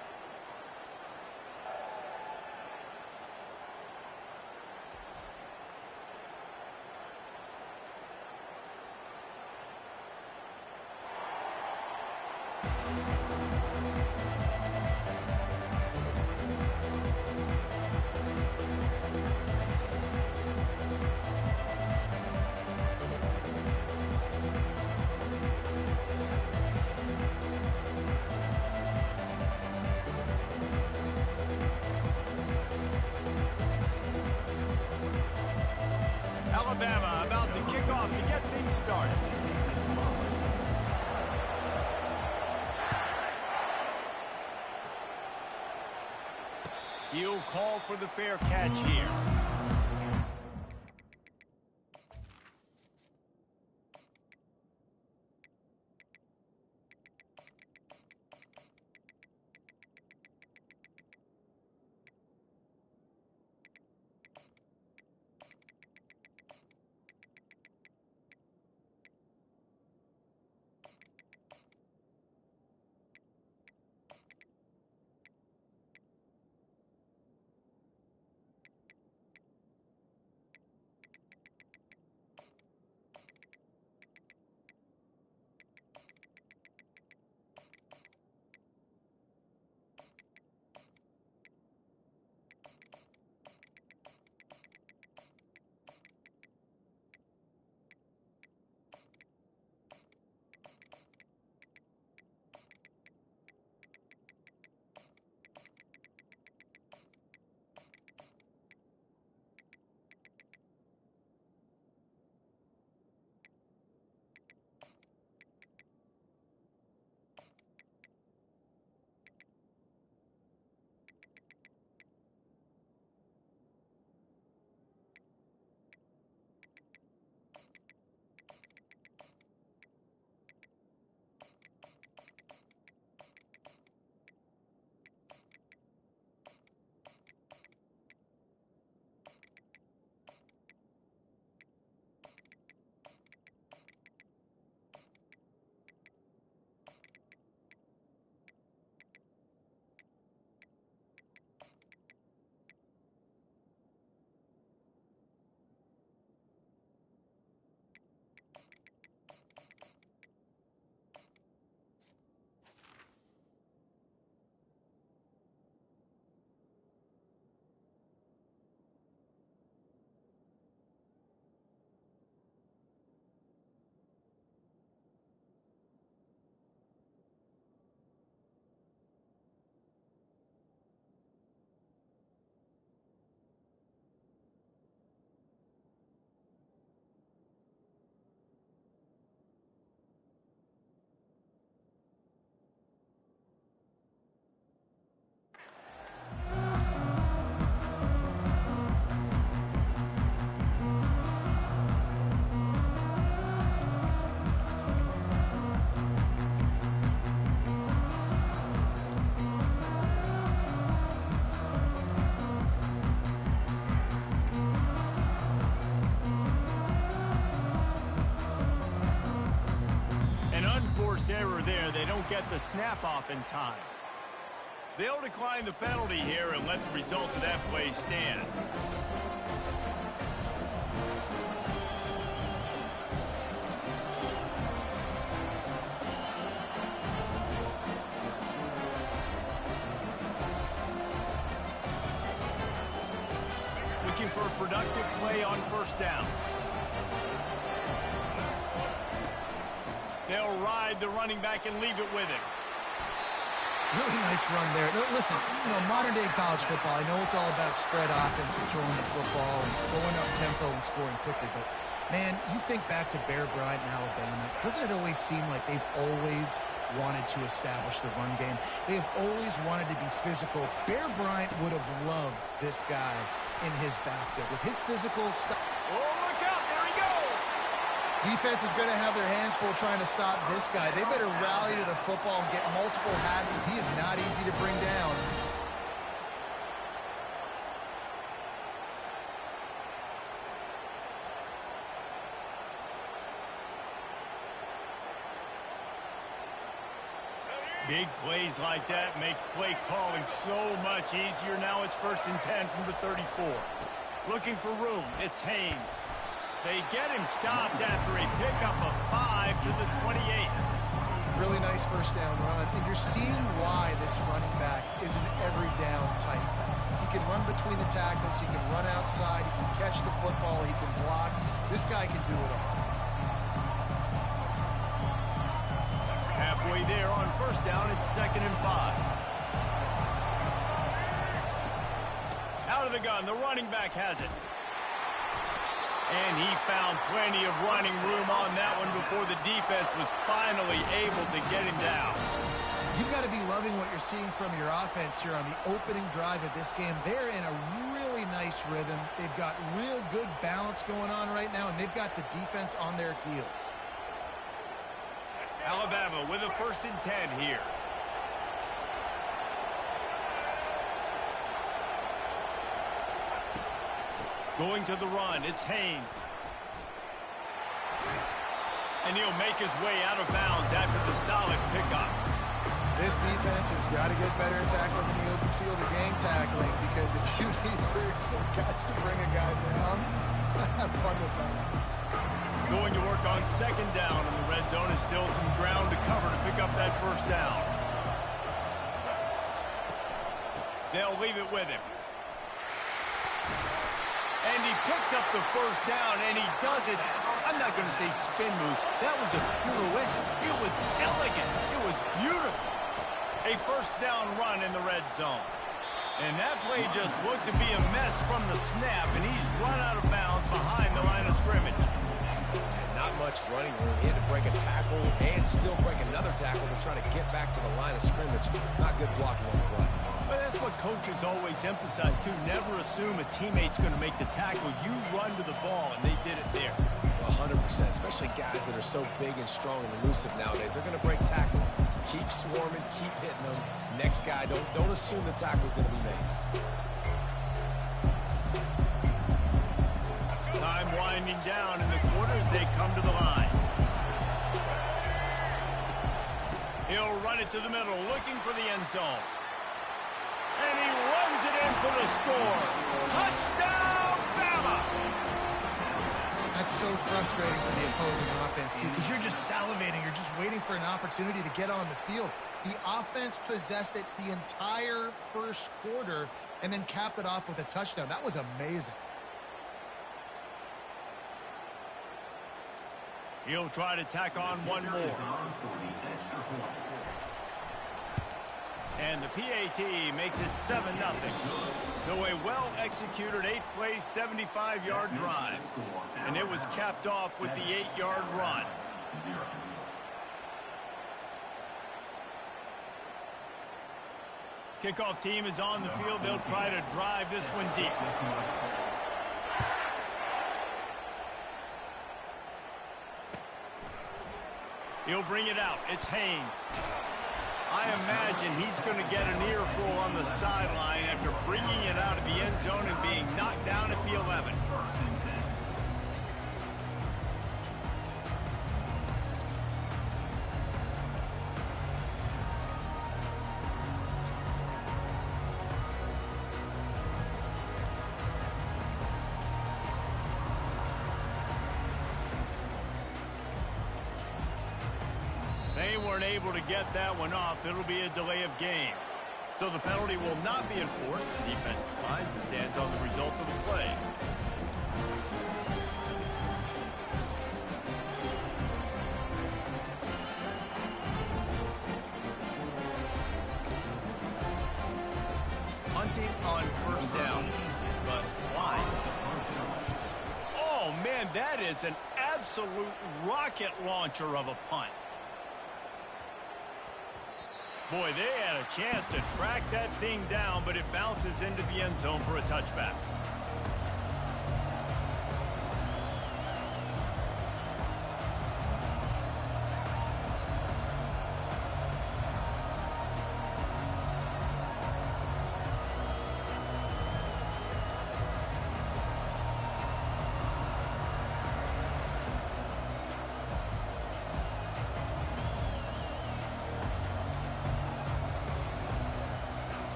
Alabama about to kick off to get things started. He'll call for the fair catch here. Error there. They don't get the snap off in time. They'll decline the penalty here and let the result of that play stand. Looking for a productive play on first down. They'll ride the running back and leave it with him. Really nice run there. No, listen, modern-day college football, I know it's all about spread offense and throwing the football and going up tempo and scoring quickly, but, man, you think back to Bear Bryant in Alabama, doesn't it always seem like they've always wanted to establish the run game? They have always wanted to be physical. Bear Bryant would have loved this guy in his backfield. With his physical stuff. Oh, look out, there he goes! Defense is going to have their hands full trying to stop this guy. They better rally to the football and get multiple hats, as he is not easy to bring down. Big plays like that makes play calling so much easier. Now it's 1st and 10 from the 34. Looking for room. It's Haynes. They get him stopped after a pickup of 5 to the 28. Really nice first down run. And you're seeing why this running back is an every down type back. He can run between the tackles. He can run outside. He can catch the football. He can block. This guy can do it all. Halfway there on first down, it's 2nd and 5. Out of the gun, the running back has it. And he found plenty of running room on that one before the defense was finally able to get him down. You've got to be loving what you're seeing from your offense here on the opening drive of this game. They're in a really nice rhythm. They've got real good balance going on right now, and they've got the defense on their heels. Alabama with a 1st and 10 here. Going to the run, it's Haynes. And he'll make his way out of bounds after the solid pickup. This defense has got to get better at tackling in the open field of gang tackling, because if you need 3 or 4 guys to bring a guy down, have fun with that. Going to work on 2nd down in the red zone, and still some ground to cover to pick up that 1st down. They'll leave it with him. And he picks up the 1st down, and he does it. I'm not going to say spin move. That was a pirouette. It was elegant. It was beautiful. A 1st down run in the red zone. And that play just looked to be a mess from the snap, and he's run out of bounds behind the line of scrimmage. Not much running room. He had to break a tackle and still break another tackle to try to get back to the line of scrimmage. Not good blocking on the play. But that's what coaches always emphasize, too. Never assume a teammate's going to make the tackle. You run to the ball, and they did it there. 100%, especially guys that are so big and strong and elusive nowadays. They're going to break tackles. Keep swarming, keep hitting them. Next guy, don't assume the tackle's going to be made. Time winding down in the quarter as they come to the line. He'll run it to the middle, looking for the end zone. And he runs it in for the score. Touchdown, Bama! That's so frustrating for the opposing offense, too, because you're just salivating. You're just waiting for an opportunity to get on the field. The offense possessed it the entire 1st quarter and then capped it off with a touchdown. That was amazing. He'll try to tack on one more. And the PAT makes it 7-0. So a well-executed 8-play, 75-yard drive. And it was capped off with the 8-yard run. Kickoff team is on the field. They'll try to drive this one deep. He'll bring it out. It's Haynes. I imagine he's going to get an earful on the sideline after bringing it out of the end zone and being knocked down at the 11. They weren't able to get that one off. It'll be a delay of game. So the penalty will not be enforced. The defense declines and stands on the result of the play. Hunting on 1st down. But why? Oh, man, that is an absolute rocket launcher of a punt. Boy, they had a chance to track that thing down, but it bounces into the end zone for a touchback.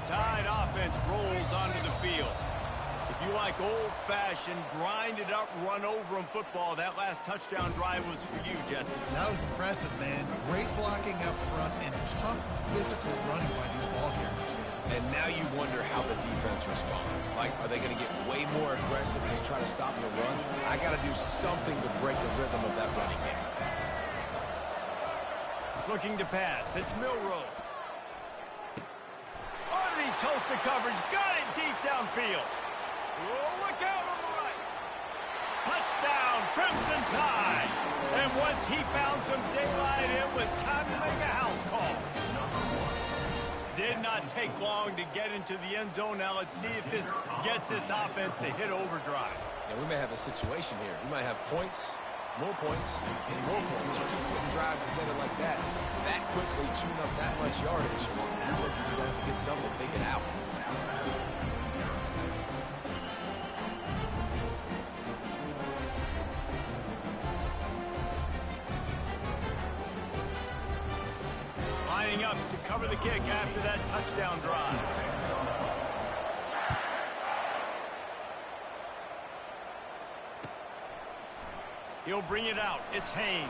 Tide offense rolls onto the field. If you like old-fashioned, grind-it-up, run-over-'em football, that last touchdown drive was for you, Jesse. That was impressive, man. Great blocking up front and tough physical running by these ball carriers. And now you wonder how the defense responds. Like, are they going to get way more aggressive, just try to stop the run? I got to do something to break the rhythm of that running game. Looking to pass. It's Milroe. Underneath toasted coverage. Got it deep downfield. Oh, look out on the right. Touchdown, Crimson Tide. And once he found some daylight, it was time to make a house call. Did not take long to get into the end zone. Now let's see if this gets this offense to hit overdrive. Yeah, we may have a situation here. We might have points, more points, and more points. You keep putting drives together like that quickly tune up that much yardage. Defenses are going to have to get something figured out. Lining up to cover the kick after that touchdown drive. He'll bring it out. It's Haynes.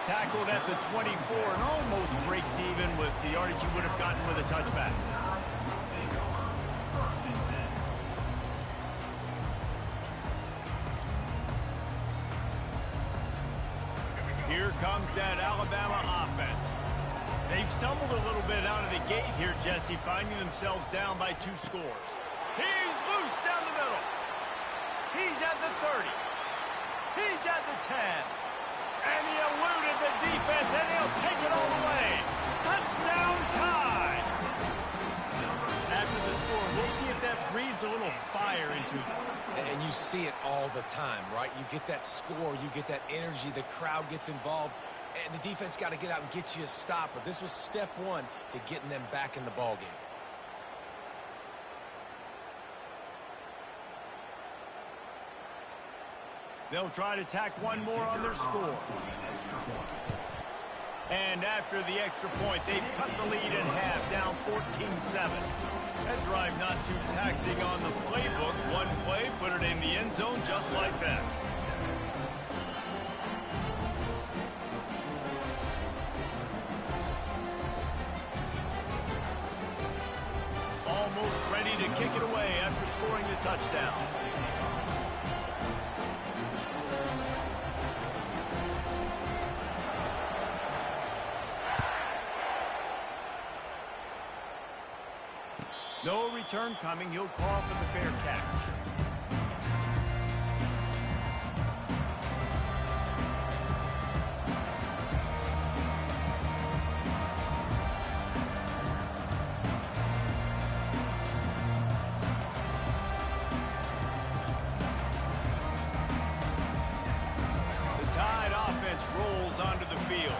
Tackled at the 24 and almost breaks even with the yardage he would have gotten with a touchback. Here comes that Alabama offense. They've stumbled a little bit out of the gate here, Jesse, finding themselves down by 2 scores. He's loose down the middle. He's at the 30. He's at the 10. And he eluded the defense, and he'll take it all the way. Touchdown Tide. After the score, we'll see if that breathes a little fire into them. And you see it all the time, right? You get that score, you get that energy, the crowd gets involved, and the defense got to get out and get you a stop. But this was step 1 to getting them back in the ballgame. They'll try to tack one more on their score. And after the extra point, they've cut the lead in half, down 14-7. That drive not too taxing on the playbook. One play, put it in the end zone just like that. Almost ready to kick it away after scoring the touchdown. No return coming. He'll call for the fair catch. The Tide offense rolls onto the field.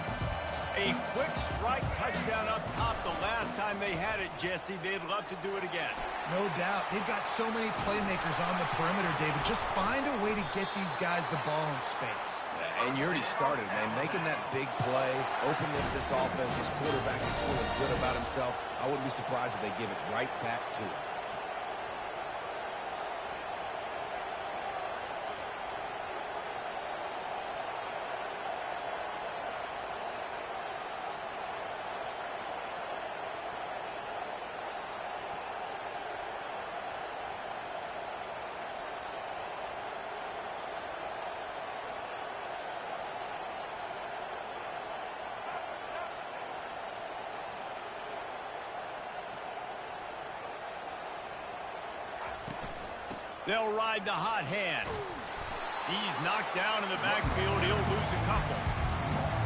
A quick strike touchdown up top the last time they had it, Jesse. They'd love to do it again. No doubt. They've got so many playmakers on the perimeter, David. Just find a way to get these guys the ball in space. Yeah, and you already started, man. Making that big play, opening up this offense. This quarterback is feeling good about himself. I wouldn't be surprised if they give it right back to him. They'll ride the hot hand. He's knocked down in the backfield. He'll lose a couple.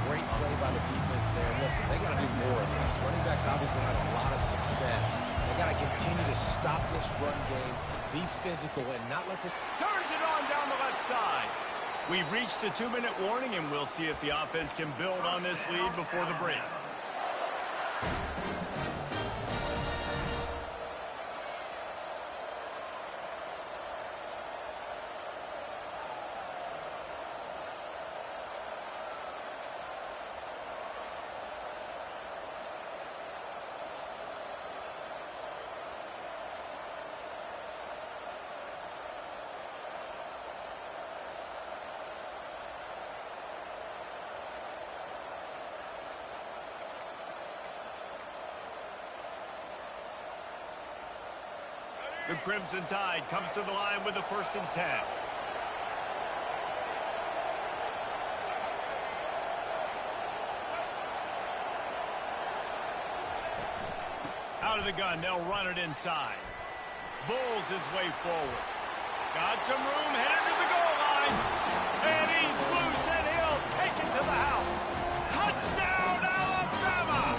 Great play by the defense there. And listen, they got to do more of this. Running backs obviously had a lot of success. They got to continue to stop this run game, be physical, and not let this... Turns it on down the left side. We've reached the 2-minute warning, and we'll see if the offense can build on this lead before the break. The Crimson Tide comes to the line with the 1st and 10. Out of the gun, they'll run it inside. Bulls his way forward. Got some room, headed to the goal line. And he's loose, and he'll take it to the house. Touchdown, Alabama!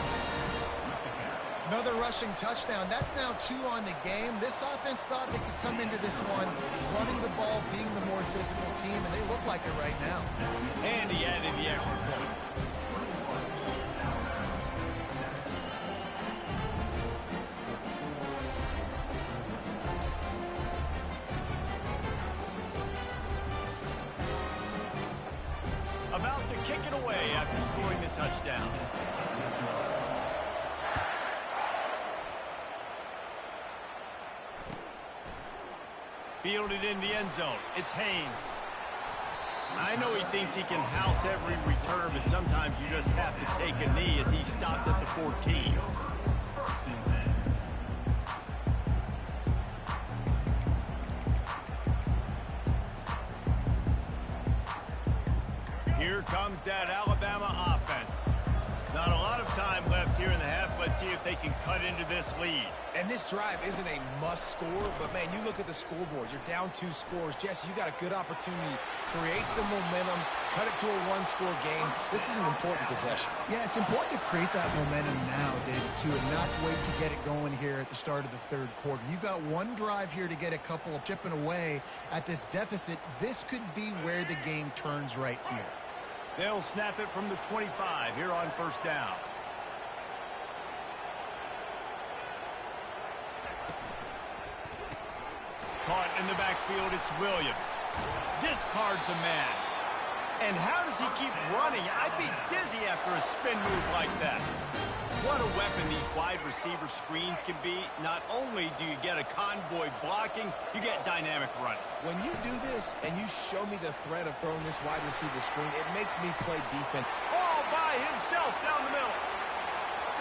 Another rushing touchdown. That's now 2 on the game. This offense thought they could come into this one running the ball, being the more physical team, and they look like it right now. And he added the extra point. About to kick it away after scoring the touchdown. Fielded in the end zone. It's Haynes. I know he thinks he can house every return, but sometimes you just have to take a knee as he stopped at the 14. Here comes that Alabama offense. Not a lot of time left here in the half. Let's see if they can cut into this lead. And this drive isn't a must score, but man, you look at the scoreboard. You're down 2 scores. Jesse, you got a good opportunity. Create some momentum. Cut it to a 1-score game. This is an important possession. Yeah, it's important to create that momentum now, David, too, and not wait to get it going here at the start of the third quarter. You've got one drive here to get a couple of chipping away at this deficit. This could be where the game turns right here. They'll snap it from the 25 here on first down. Caught in the backfield, it's Williams. Discards a man. And how does he keep running? I'd be dizzy after a spin move like that. What a weapon these wide receiver screens can be. Not only do you get a convoy blocking, you get dynamic running. When you do this and you show me the threat of throwing this wide receiver screen, it makes me play defense. All by himself down the middle.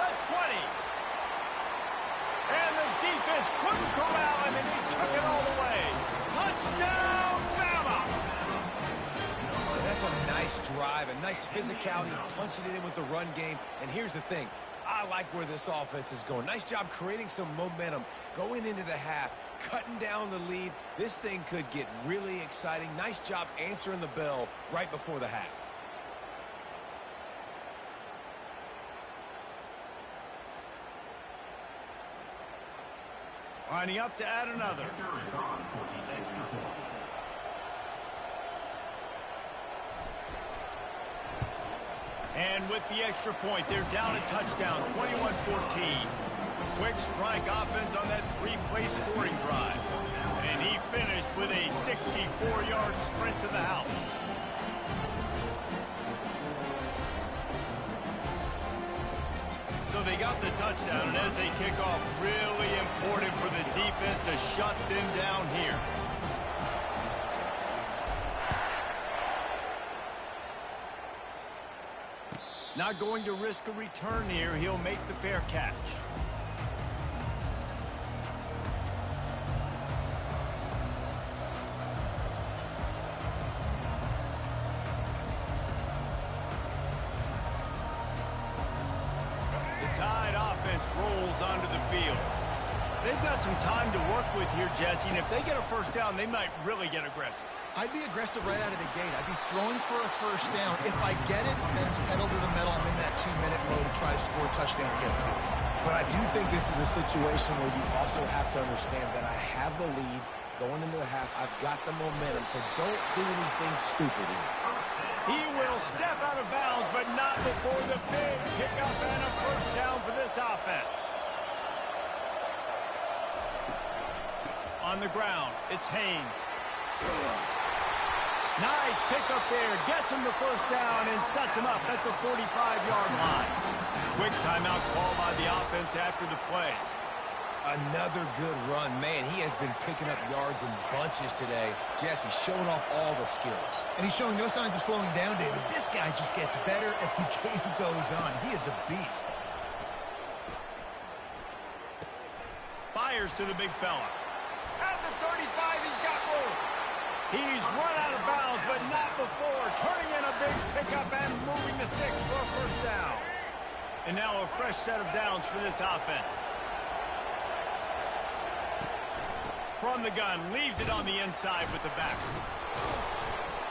The 20. And the defense couldn't corral him, and he took it all the way. Touchdown, Bama! That's a nice drive, a nice physicality, punching it in with the run game. And here's the thing. I like where this offense is going. Nice job creating some momentum, going into the half, cutting down the lead. This thing could get really exciting. Nice job answering the bell right before the half. Lining up to add another. And with the extra point, they're down a touchdown, 21-14. Quick strike offense on that 3-play scoring drive. And he finished with a 64-yard sprint to the house. So they got the touchdown, and as they kick off, really important for the defense to shut them down here. Not going to risk a return here. He'll make the fair catch. The Tide offense rolls onto the field. They've got some time to work with here, Jesse, and if they get a first down, they might really get aggressive. I'd be aggressive right out of the gate. I'd be throwing for a first down. If I get it, then it's pedal to the metal. I'm in that 2-minute mode to try to score a touchdown and get a field. But I do think this is a situation where you also have to understand that I have the lead going into the half. I've got the momentum, so don't do anything stupid here. He will step out of bounds, but not before the big pickup and a first down for this offense. On the ground, it's Haynes. Nice pickup there. Gets him the first down and sets him up at the 45-yard line. Quick timeout call by the offense after the play. Another good run. Man, he has been picking up yards in bunches today. Jesse showing off all the skills. And he's showing no signs of slowing down, David. This guy just gets better as the game goes on. He is a beast. Fires to the big fella. At the 35, he's got room. He's run out of bounds, but not before. Turning in a big pickup and moving the sticks for a first down. And now a fresh set of downs for this offense. From the gun, leaves it on the inside with the back.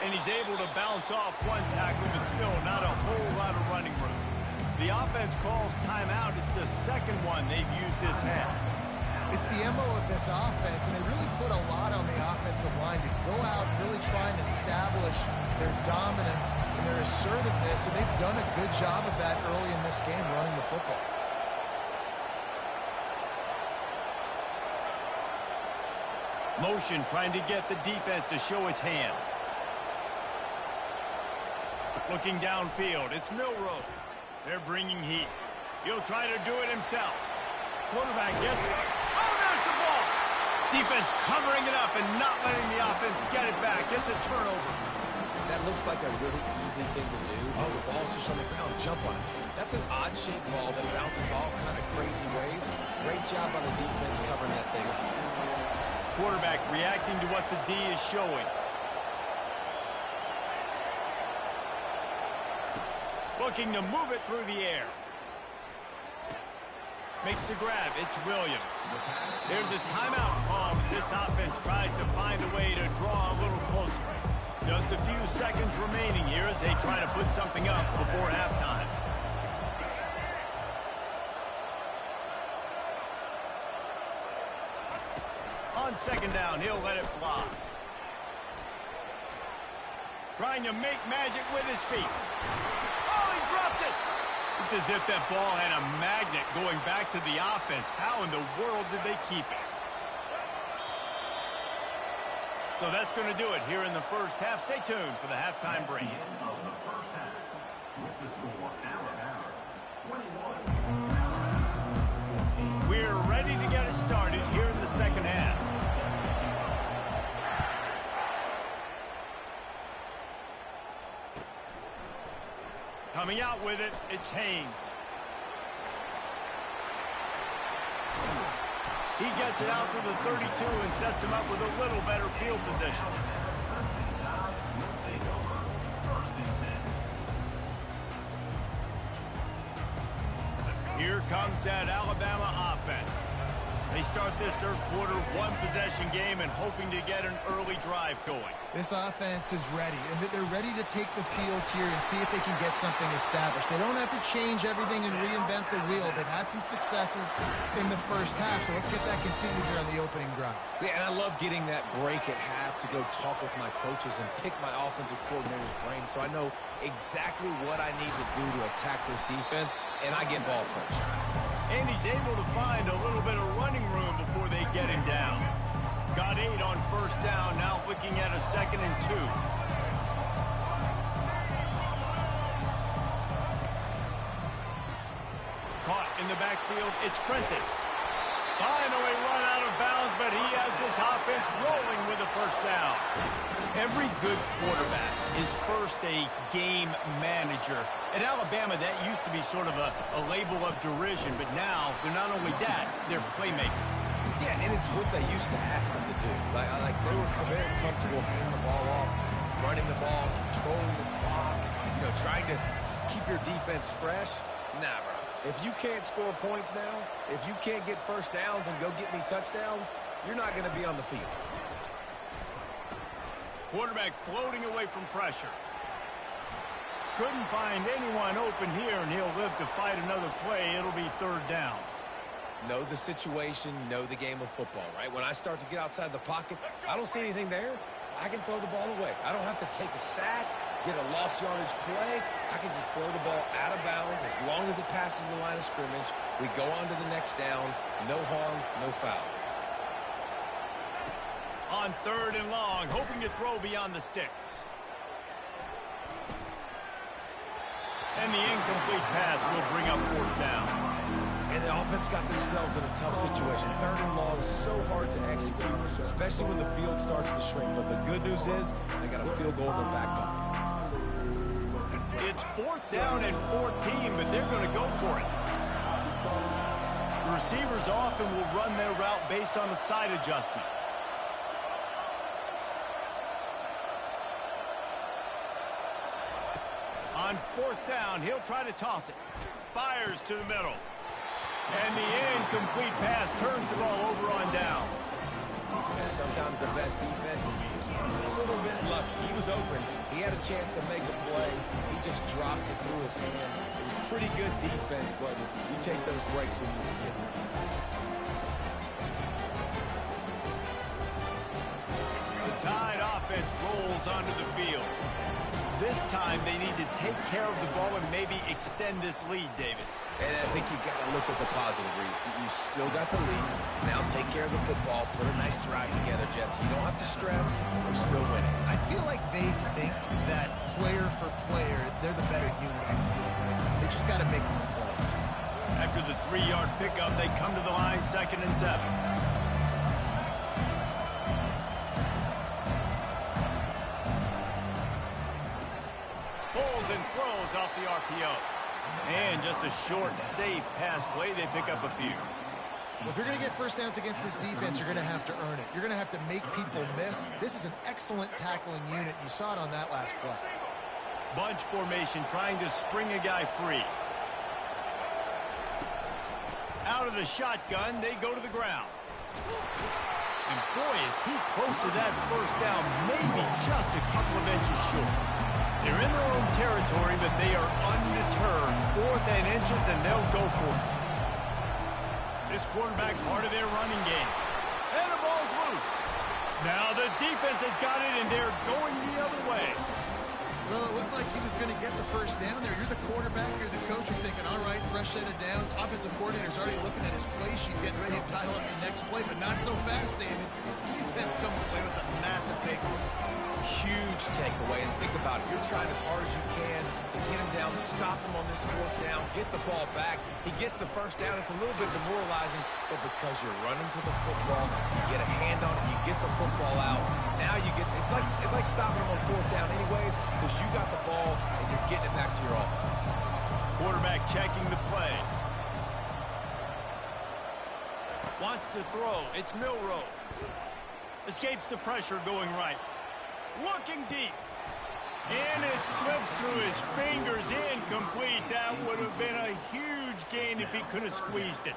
And he's able to bounce off one tackle, but still not a whole lot of running room. The offense calls timeout. It's the second one they've used this half. It's the MO of this offense, and they really put a lot on the offensive line to go out and really try and establish their dominance and their assertiveness, and they've done a good job of that early in this game running the football. Motion trying to get the defense to show his hand. Looking downfield, it's Milroe. They're bringing heat. He'll try to do it himself. Quarterback gets it. Oh, there's the ball. Defense covering it up and not letting the offense get it back. It's a turnover. That looks like a really easy thing to do. Oh, the ball's just on the ground. Jump on it. That's an odd-shaped ball that bounces all kind of crazy ways. Great job by the defense covering that thing up. Quarterback reacting to what the D is showing. Looking to move it through the air. Makes the grab. It's Williams. There's a timeout call as this offense tries to find a way to draw a little closer. Just a few seconds remaining here as they try to put something up before halftime. On second down, he'll let it fly. Trying to make magic with his feet. Oh, he dropped it! It's as if that ball had a magnet going back to the offense. How in the world did they keep it? So that's going to do it here in the first half. Stay tuned for the halftime break. The end of the first half. With the score, Alabama 21, 14. We're ready to get it started here in the second half. Coming out with it, it's Haynes. He gets it out to the 32 and sets him up with a little better field position. Here comes that Alabama offense. They start this third quarter one-possession game and hoping to get an early drive going. This offense is ready, and they're ready to take the field here and see if they can get something established. They don't have to change everything and reinvent the wheel. They've had some successes in the first half, so let's get that continued here on the opening drive. Yeah, and I love getting that break at half to go talk with my coaches and pick my offensive coordinator's brain so I know exactly what I need to do to attack this defense, and I get ball first. And he's able to find a little bit of running room before they get him down. Got 8 on first down, now looking at a 2nd and 2. Caught in the backfield, it's Prentice. Finally run out of bounds, but he has this offense rolling with a first down. Every good quarterback is first a game manager. At Alabama, that used to be sort of a label of derision, but now they're not only that, they're playmakers. Yeah, and it's what they used to ask them to do. Like they were very comfortable handing the ball off, running the ball, controlling the clock, trying to keep your defense fresh. Nah, bro. If you can't score points now, if you can't get first downs and go get me touchdowns, you're not going to be on the field. Quarterback floating away from pressure. Couldn't find anyone open here, and he'll live to fight another play. It'll be third down. Know the situation, know the game of football, right? When I start to get outside the pocket, I don't see anything there. I can throw the ball away. I don't have to take a sack, get a lost yardage play. I can just throw the ball out of bounds as long as it passes the line of scrimmage. We go on to the next down. No harm, no foul. On 3rd and long, hoping to throw beyond the sticks. And the incomplete pass will bring up 4th down. And the offense got themselves in a tough situation. 3rd and long, so hard to execute, especially when the field starts to shrink. But the good news is they got a field goal in their back pocket. It's 4th down and 14, but they're going to go for it. The receivers often will run their route based on a side adjustment. On 4th down, he'll try to toss it. Fires to the middle. And the incomplete pass turns the ball over on downs. And sometimes the best defense is getting a little bit lucky. He was open. He had a chance to make a play. He just drops it through his hand. It was pretty good defense, but you take those breaks when you get them. The Tide offense rolls onto the field. This time they need to take care of the ball and maybe extend this lead, David. And I think you got to look at the positive, Reese. You still got the lead. Now take care of the football. Put a nice drive together, Jesse. You don't have to stress. We're still winning. I feel like they think that player for player, they're the better unit on the field right now. They just got to make more plays. After the 3-yard pickup, they come to the line, 2nd and 7. Pulls and throws off the RPO. And just a short, safe pass play. They pick up a few. Well, if you're going to get first downs against this defense, you're going to have to earn it. You're going to have to make people miss. This is an excellent tackling unit. You saw it on that last play. Bunch formation trying to spring a guy free. Out of the shotgun, they go to the ground. And boy, is he close to that first down, maybe just a couple of inches short. They're in their own territory, but they are undeterred. 4th and inches, and they'll go for it. This quarterback part of their running game. And the ball's loose. Now the defense has got it, and they're going the other way. Well, it looked like he was going to get the first down there. You're the quarterback, you're the coach, you're thinking, all right, fresh set of downs. Offensive coordinator's already looking at his play sheet, getting ready to dial up the next play, but not so fast, David. Defense comes away with a massive takeaway. Huge takeaway. And think about it. You're trying as hard as you can to get him down, stop him on this 4th down, get the ball back. He gets the first down. It's a little bit demoralizing, but because you're running to the football, you get a hand on it, you get the football out. Now you get, it's like stopping him on 4th down anyways, because you got the ball and you're getting it back to your offense. Quarterback checking the play. Wants to throw. It's Milroe. Escapes the pressure going right. Looking deep. And it slips through his fingers. Incomplete. That would have been a huge gain if he could have squeezed it.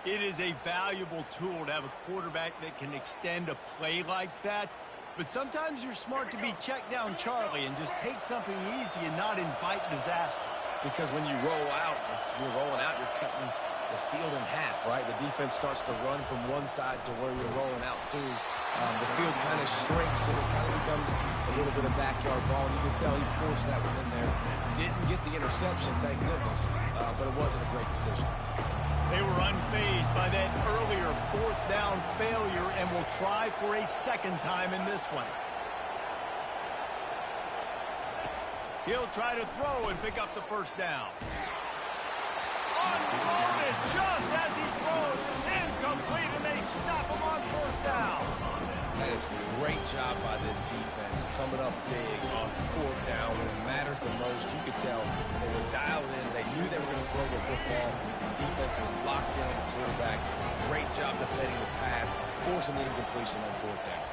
It is a valuable tool to have a quarterback that can extend a play like that. But sometimes you're smart to be check down Charlie and just take something easy and not invite disaster. Because when you roll out, you're rolling out, you're cutting the field in half, right? The defense starts to run from one side to where you're rolling out to. The field kind of shrinks and it kind of becomes a little bit of backyard ball. And you can tell he forced that one in there. Didn't get the interception, thank goodness, but it wasn't a great decision. They were unfazed by that earlier 4th down failure and will try for a 2nd time in this one. He'll try to throw and pick up the first down. Unloaded just as he throws. It's incomplete, and they stop him on 4th down. That is a great job by this defense, coming up big on 4th down when it matters the most. You could tell they were dialed in. They knew they were going to throw the football. The defense was locked in on the quarterback. Great job defending the pass, forcing the incompletion on 4th down.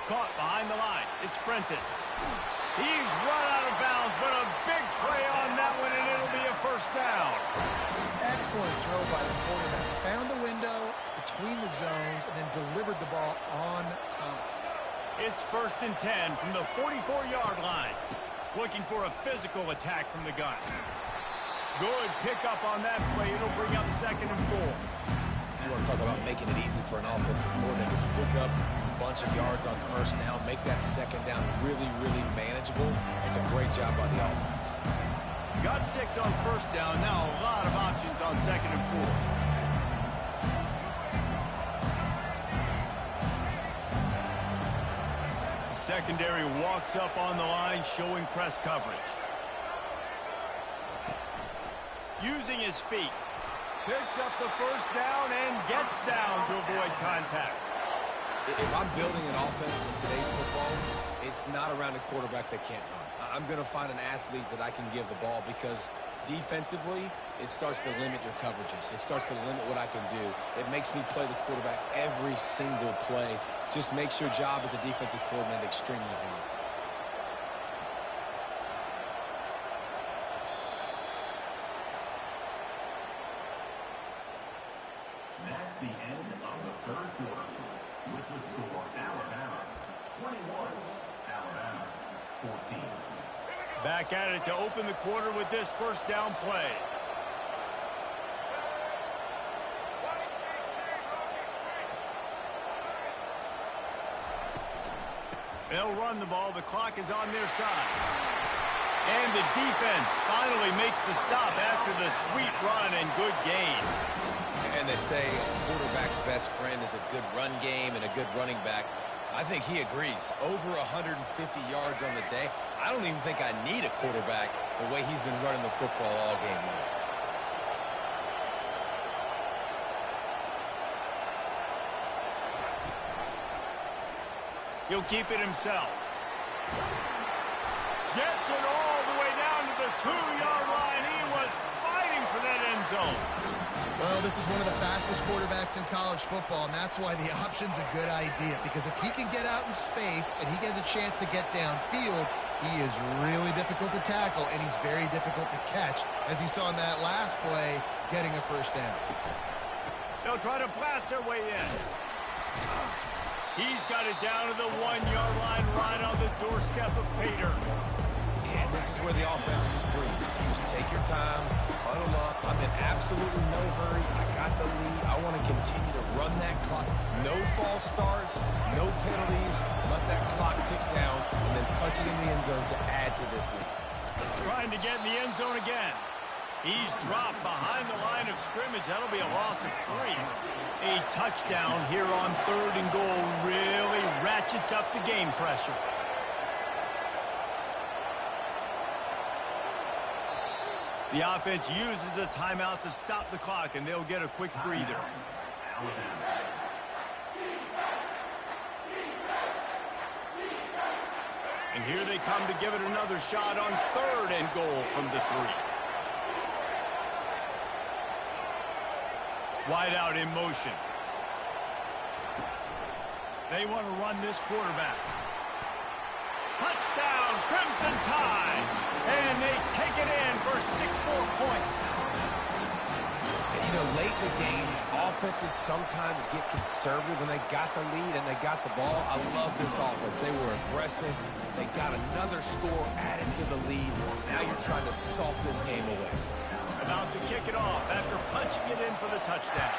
Caught behind the line. It's Prentice. He's run out of bounds, but a big play on that one, and it'll be a first down. Excellent throw by the quarterback. Found the window between the zones and then delivered the ball on time. It's 1st and 10 from the 44-yard line. Looking for a physical attack from the gun. Good pickup on that play. It'll bring up 2nd and 4. You want to talk about making it easy for an offensive coordinator to pick up a bunch of yards on 1st down, make that 2nd down really, really manageable. It's a great job by the offense. Got 6 on 1st down. Now a lot of options on 2nd and 4. Secondary walks up on the line, showing press coverage. Using his feet. Picks up the first down and gets down to avoid contact. If I'm building an offense in today's football, it's not around a quarterback that can't run. I'm going to find an athlete that I can give the ball because defensively, it starts to limit your coverages. It starts to limit what I can do. It makes me play the quarterback every single play. Just makes your job as a defensive coordinator extremely hard. That's the end of the third quarter. With the score, Alabama 21, Alabama 14. Back at it to open the quarter with this first down play. They'll run the ball. The clock is on their side. And the defense finally makes the stop after the sweet run and good gain. And they say a quarterback's best friend is a good run game and a good running back. I think he agrees. Over 150 yards on the day. I don't even think I need a quarterback the way he's been running the football all game long. He'll keep it himself. Gets it all the way down to the 2-yard line. He was fighting for that end zone. Well, this is one of the fastest quarterbacks in college football, and that's why the option's a good idea. Because if he can get out in space and he has a chance to get downfield, he is really difficult to tackle, and he's very difficult to catch, as you saw in that last play, getting a first down. They'll try to blast their way in. He's got it down to the 1-yard line right on the doorstep of Pater. And this is where the offense just breathes. Just take your time, huddle up. I'm in absolutely no hurry. I got the lead. I want to continue to run that clock. No false starts, no penalties. Let that clock tick down and then punch it in the end zone to add to this lead. Trying to get in the end zone again. He's dropped behind the line of scrimmage. That'll be a loss of 3. A touchdown here on 3rd and goal really ratchets up the game pressure. The offense uses a timeout to stop the clock, and they'll get a quick breather. And here they come to give it another shot on 3rd and goal from the 3. Wide out in motion. They want to run this quarterback. Touchdown, Crimson Tide. And they take it in for 6 more points. You know, late in the games, offenses sometimes get conservative when they got the lead and they got the ball. I love this offense. They were aggressive. They got another score added to the lead. Now you're trying to salt this game away. About to kick it off after punching it in for the touchdown.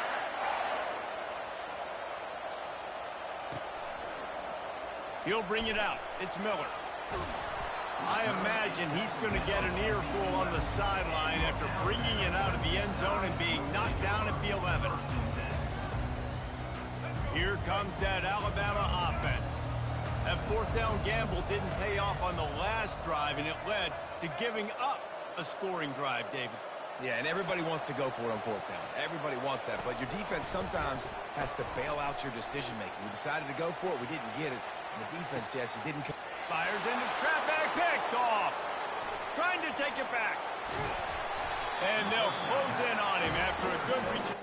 He'll bring it out. It's Miller. I imagine he's going to get an earful on the sideline after bringing it out of the end zone and being knocked down at the 11. Here comes that Alabama offense. That 4th down gamble didn't pay off on the last drive, and it led to giving up a scoring drive, David. Yeah, and everybody wants to go for it on 4th down. Everybody wants that, but your defense sometimes has to bail out your decision-making. We decided to go for it. We didn't get it. And the defense, Jesse, didn't come. Fires into traffic, picked off. Trying to take it back. And they'll close in on him after a good return.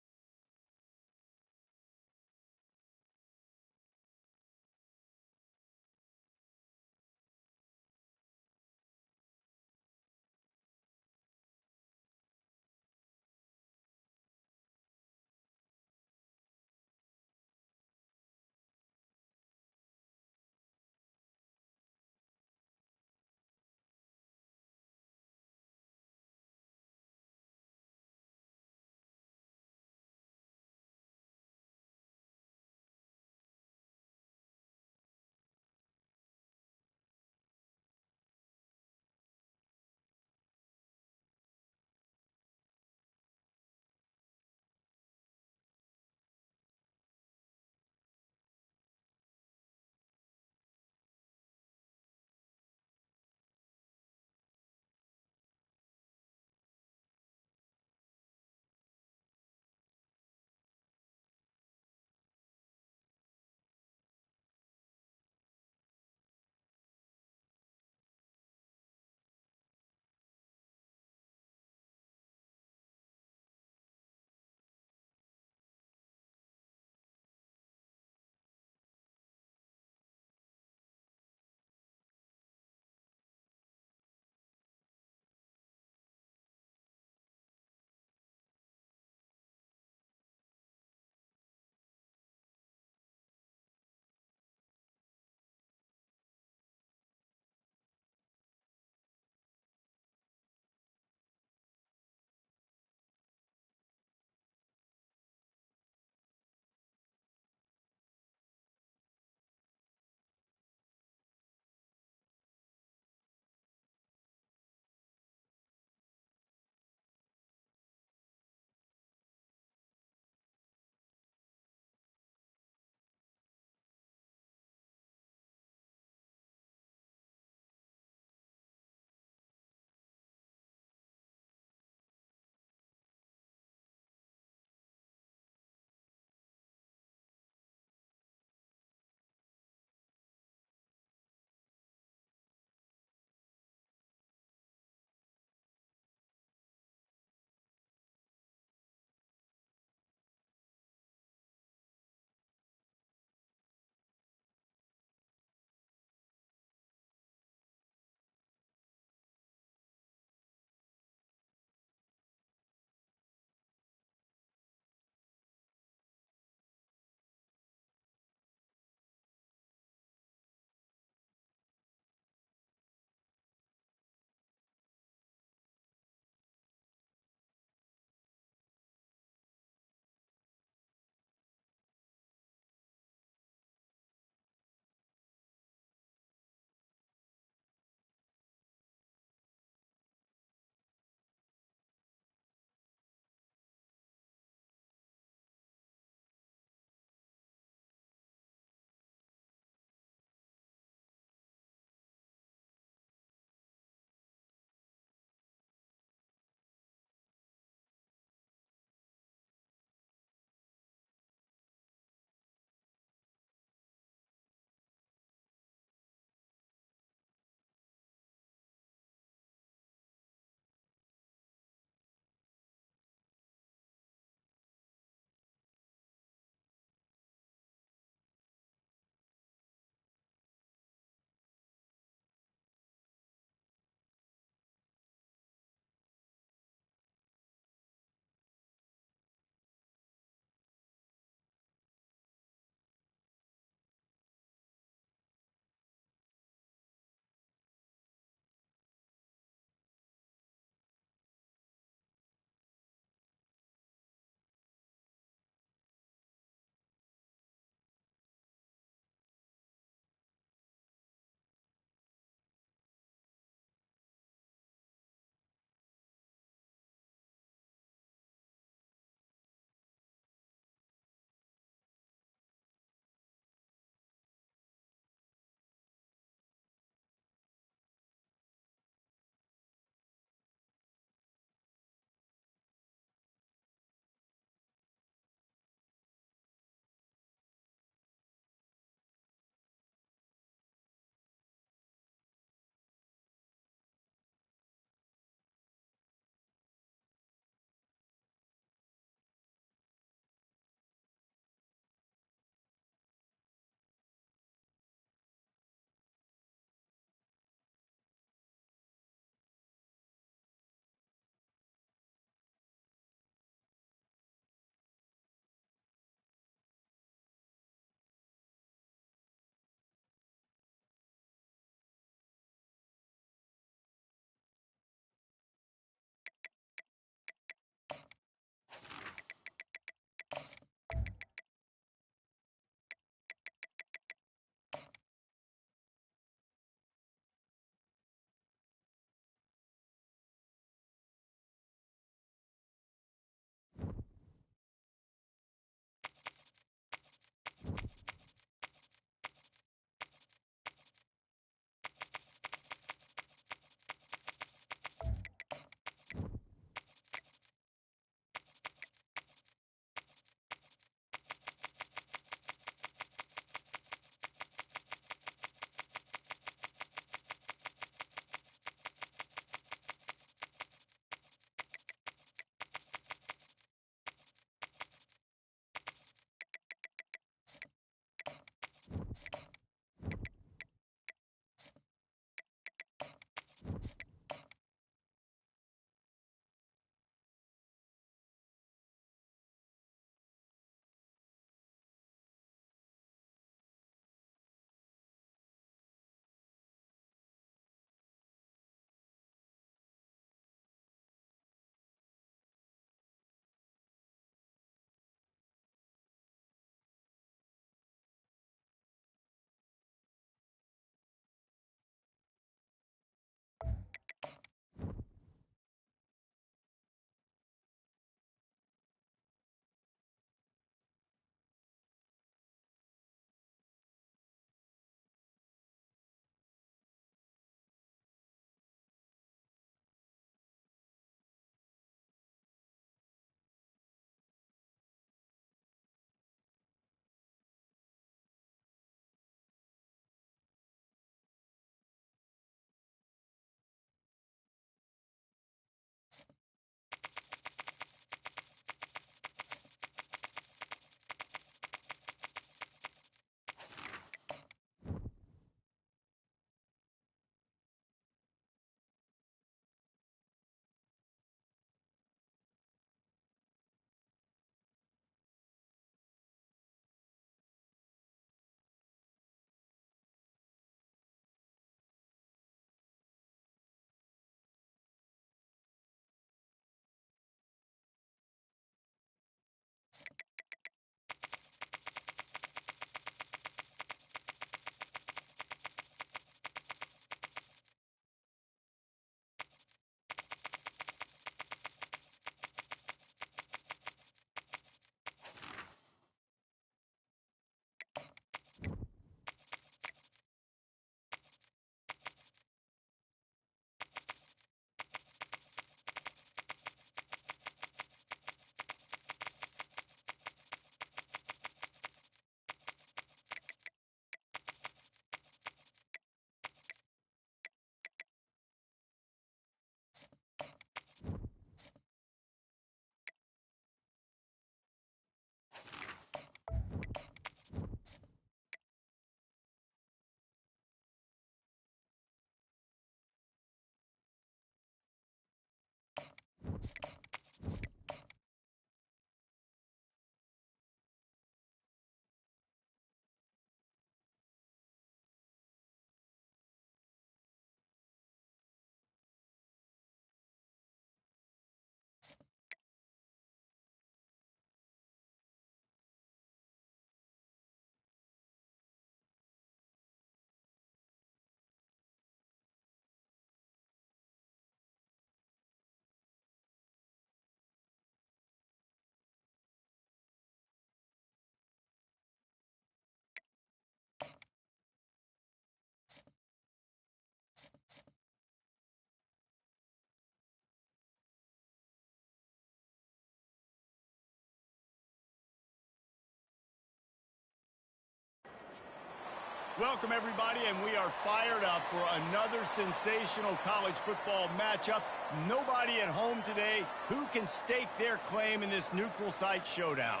Welcome, everybody, and we are fired up for another sensational college football matchup. Nobody at home today who can stake their claim in this neutral site showdown.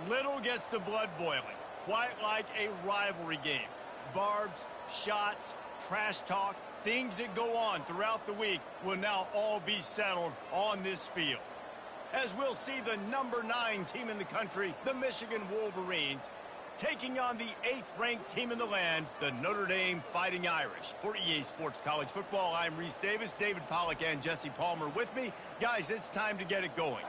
Little gets the blood boiling, quite like a rivalry game. Barbs, shots, trash talk, things that go on throughout the week will now all be settled on this field. As we'll see the number 9 team in the country, the Michigan Wolverines, taking on the 8th-ranked team in the land, the Notre Dame Fighting Irish. For EA Sports College Football, I'm Reese Davis, David Pollack, and Jesse Palmer with me. Guys, it's time to get it going.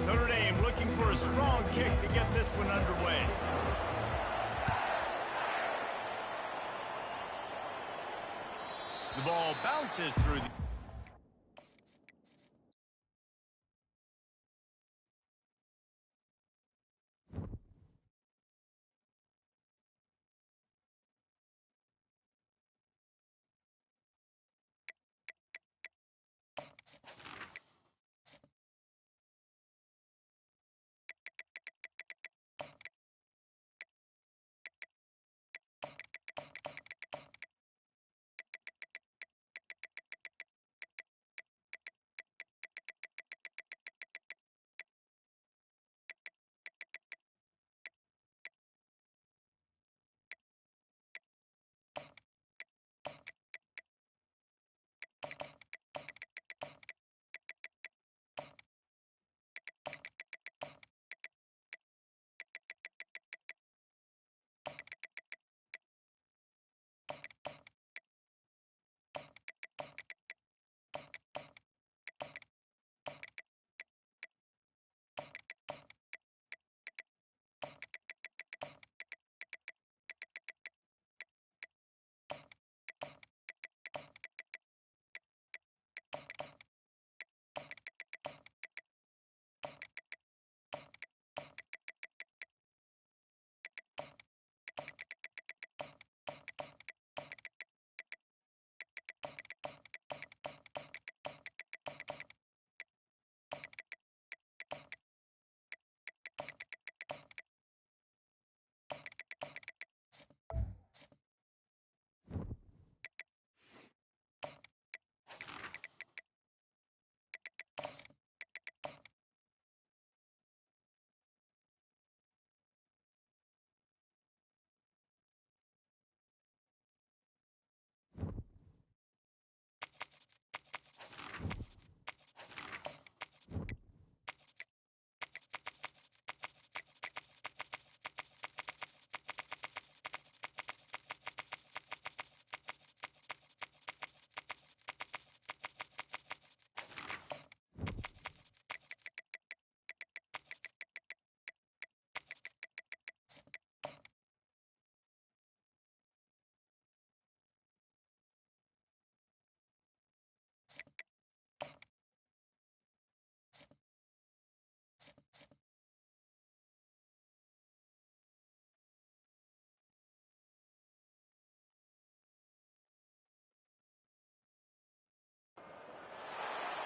Notre Dame looking for a strong kick to get this one underway. The ball bounces through the...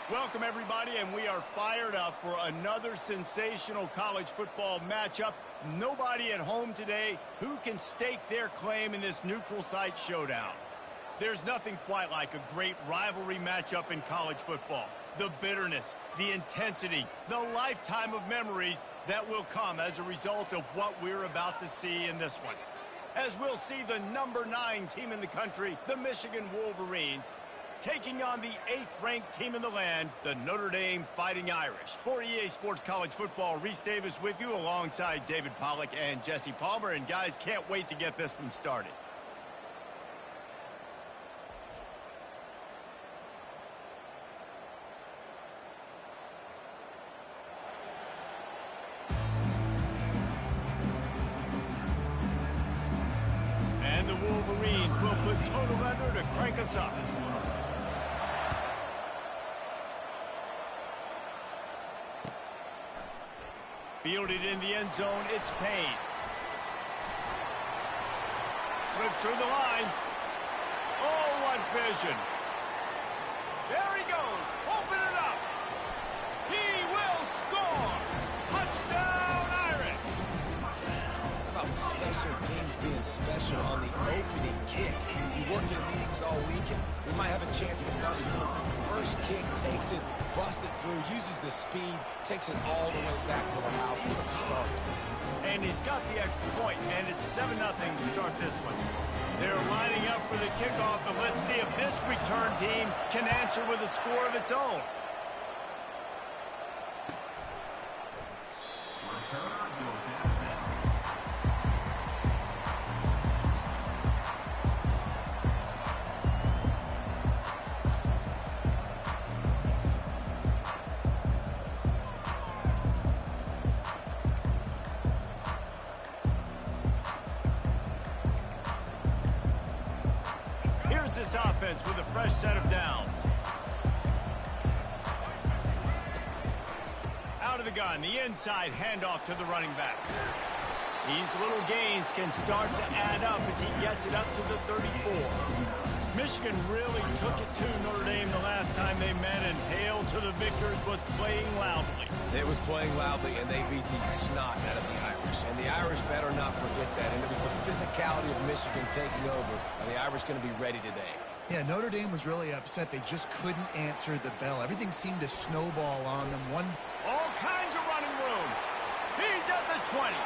Welcome, everybody, and we are fired up for another sensational college football matchup. Nobody at home today who can stake their claim in this neutral site showdown. There's nothing quite like a great rivalry matchup in college football. The bitterness, the intensity, the lifetime of memories that will come as a result of what we're about to see in this one. As we'll see the number 9 team in the country, the Michigan Wolverines, taking on the 8th-ranked team in the land, the Notre Dame Fighting Irish. For EA Sports College Football, Reese Davis with you alongside David Pollack and Jesse Palmer. And guys, can't wait to get this one started. And the Wolverines will put total leather to crank us up. Fielded in the end zone, it's Payne. slips through the line. Oh, what vision. There he goes. Open it up. He will score. Touchdown, Irish. How about special teams being special on the opening kick? We work in meetings all weekend. We might have a chance to bust through. First kick, takes it, busts it through, uses the speed, takes it all the way back to the house with a start. And he's got the extra point, and it's 7-0 to start this one. They're lining up for the kickoff, and let's see if this return team can answer with a score of its own. Return goes out of bounds. Here's this offense with a fresh set of downs. Out of the gun, the inside handoff to the running back. These little gains can start to add up as he gets it up to the 34. Michigan really took it to Notre Dame the last time they met, and Hail to the Victors was playing loudly. It was playing loudly, and they beat the snot out of the Irish. And the Irish better not forget that. And it was the physicality of Michigan taking over. Are the Irish going to be ready today? Yeah, Notre Dame was really upset. They just couldn't answer the bell. Everything seemed to snowball on them. All kinds of running room. He's at the 20.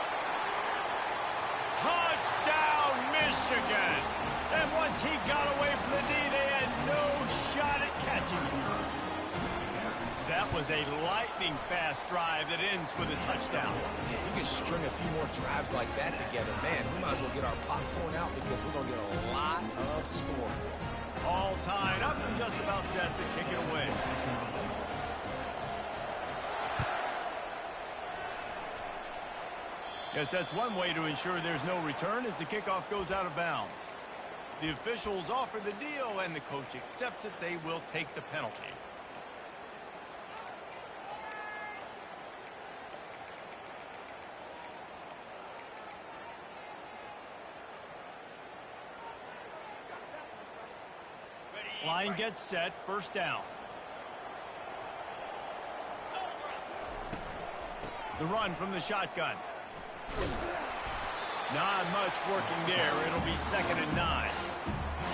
Touchdown, Michigan. And once he got away from the knee, they had no shot at catching him. That was a lightning-fast drive that ends with a touchdown. If you can string a few more drives like that together, man, we might as well get our popcorn out because we're going to get a lot of scoring. All tied up and just about set to kick it away. Yes, that's one way to ensure there's no return as the kickoff goes out of bounds. The officials offer the deal and the coach accepts it. They will take the penalty. Line gets set, first down. The run from the shotgun. Not much working there. It'll be 2nd and 9.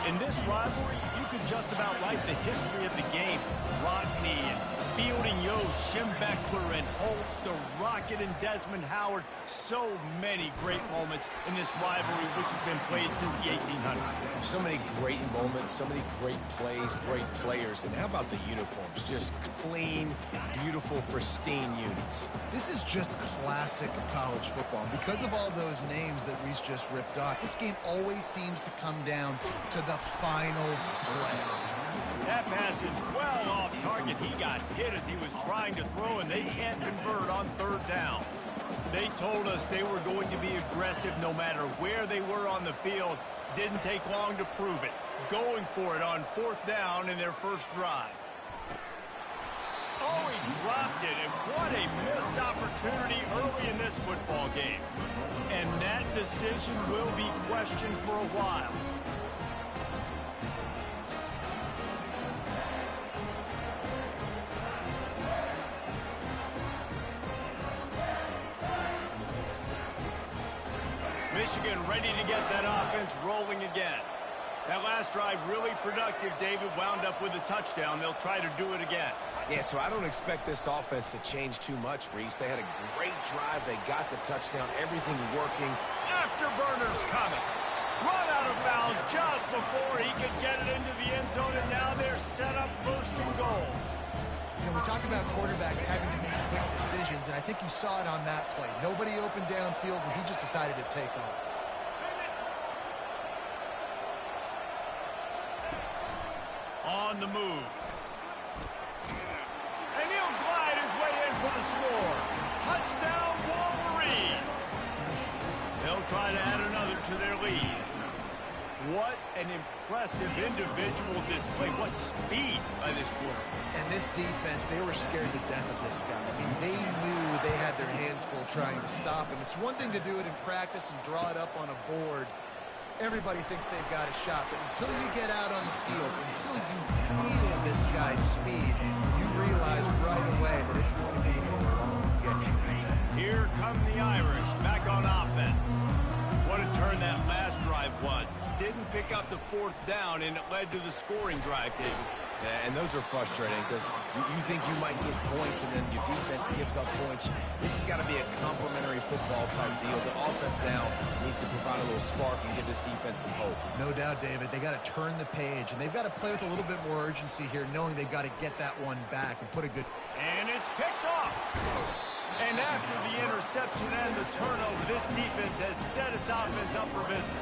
In this rivalry, you could just about write the history of the game. Rodney and Fielding Yost, Schembechler and Holtz, the Rocket and Desmond Howard. So many great moments in this rivalry, which has been played since the 1800s. So many great moments, so many great plays, great players. And how about the uniforms? Just clean, beautiful, pristine unis. This is just classic college football. And because of all those names that Reese just ripped off, this game always seems to come down to the final play. That pass is well off target. He got hit as he was trying to throw, and they can't convert on 3rd down. They told us they were going to be aggressive no matter where they were on the field. Didn't take long to prove it. Going for it on 4th down in their first drive. Oh, he dropped it, and what a missed opportunity early in this football game. And that decision will be questioned for a while. Michigan ready to get that offense rolling again. That last drive really productive. David wound up with a touchdown. They'll try to do it again. Yeah, so I don't expect this offense to change too much, Reese. They had a great drive. They got the touchdown. Everything working. Afterburners coming. Run out of bounds just before he could get it into the end zone, and now they're set up 1st and goal. You know, we talk about quarterbacks having to make quick decisions, and I think you saw it on that play. Nobody opened downfield, and he just decided to take off. On the move. And he'll glide his way in for the score. Touchdown, Wolverines. They'll try to add another to their lead. What an impressive individual display. What speed by this quarterback. And this defense, they were scared to death of this guy. I mean, they knew they had their hands full trying to stop him. It's one thing to do it in practice and draw it up on a board. Everybody thinks they've got a shot, but until you get out on the field, until you feel this guy's speed, you realize right away that it's going to be a long game. Here come the Irish back on offense. What a turn that last drive was. Didn't pick up the 4th down, and it led to the scoring drive, David. Yeah, and those are frustrating because you think you might get points and then your defense gives up points. This has got to be a complementary football type deal. The offense now needs to provide a little spark and give this defense some hope. No doubt, David. They got to turn the page, and they've got to play with a little bit more urgency here, knowing they've got to get that one back and put a good... And it's picked off. And after the interception and the turnover, this defense has set its offense up for business.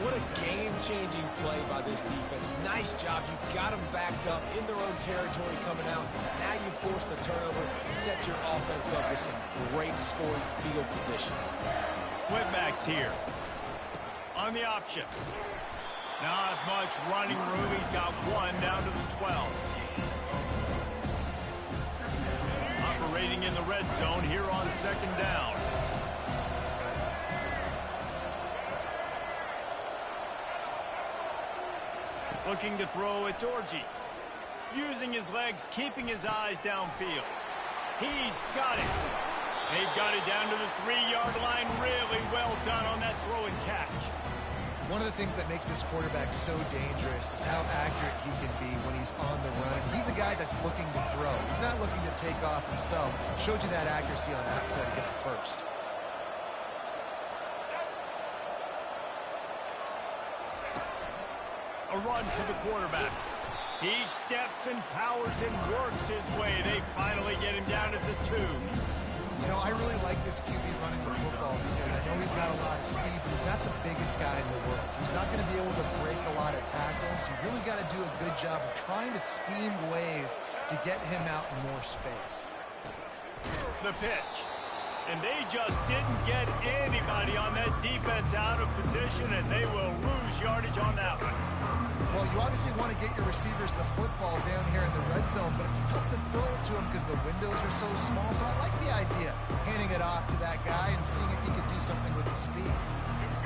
What a game-changing play by this defense. Nice job. You got them backed up in their own territory coming out. Now you force the turnover, set your offense up with some great scoring field position. Split backs here. On the option. Not much running room. He's got one down to the 12. Operating in the red zone here on 2nd down. Looking to throw, it's Orji. Using his legs, keeping his eyes downfield. He's got it. They've got it down to the 3-yard line. Really well done on that throw and catch. One of the things that makes this quarterback so dangerous is how accurate he can be when he's on the run. He's a guy that's looking to throw. He's not looking to take off himself. Showed you that accuracy on that play to get the first. A run for the quarterback. He steps and powers and works his way. They finally get him down at the 2. You know, I really like this QB running the football because I know he's got a lot of speed, but he's not the biggest guy in the world. So he's not going to be able to break a lot of tackles. You really got to do a good job of trying to scheme ways to get him out in more space. The pitch. And they just didn't get anybody on that defense out of position, and they will lose yardage on that one. Well, you obviously want to get your receivers the football down here in the red zone, but it's tough to throw it to them because the windows are so small. So I like the idea, handing it off to that guy and seeing if he can do something with the speed.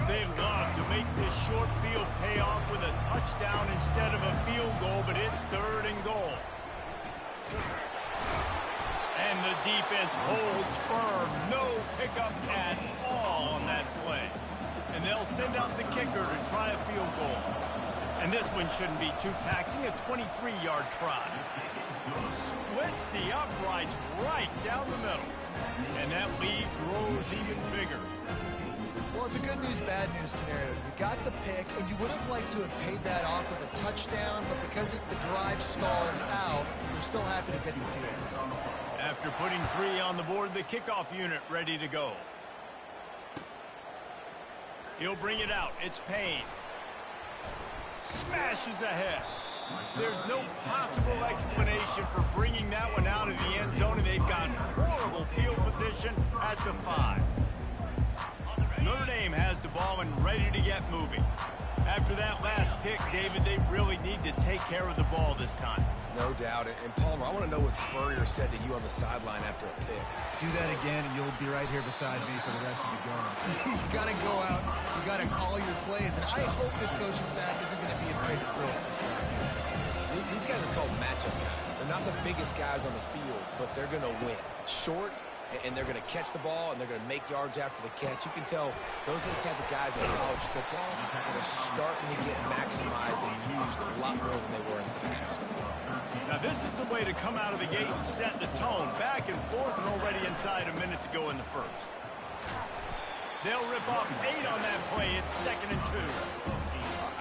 They love to make this short field pay off with a touchdown instead of a field goal, but it's 3rd and goal. And the defense holds firm. No pickup at all on that play. And they'll send out the kicker to try a field goal. And this one shouldn't be too taxing, a 23-yard try. Splits the uprights right down the middle. And that lead grows even bigger. Well, it's a good news, bad news scenario. You got the pick, and you would have liked to have paid that off with a touchdown, but because the drive stalls out, you're still happy to get the field. After putting 3 on the board, the kickoff unit ready to go. He'll bring it out. It's Payne. Smashes ahead. There's no possible explanation for bringing that one out of the end zone, and they've got horrible field position at the 5. Notre Dame has the ball and ready to get moving. After that last pick, David, they really need to take care of the ball this time. No doubt. And Palmer, I want to know what Spurrier said to you on the sideline after a pick. Do that again, and you'll be right here beside me for the rest of the game. You got to go out. You got to call your plays, and I hope this coaching staff isn't going to be afraid to throw at this point. These guys are called matchup guys. They're not the biggest guys on the field, but they're going to win. Short, and they're going to catch the ball, and they're going to make yards after the catch. You can tell those are the type of guys in college football that are starting to get maximized and used a lot more than they were in the past. Now, this is the way to come out of the gate and set the tone. Back and forth and already inside a minute to go in the first. They'll rip off 8 on that play. It's 2nd and 2.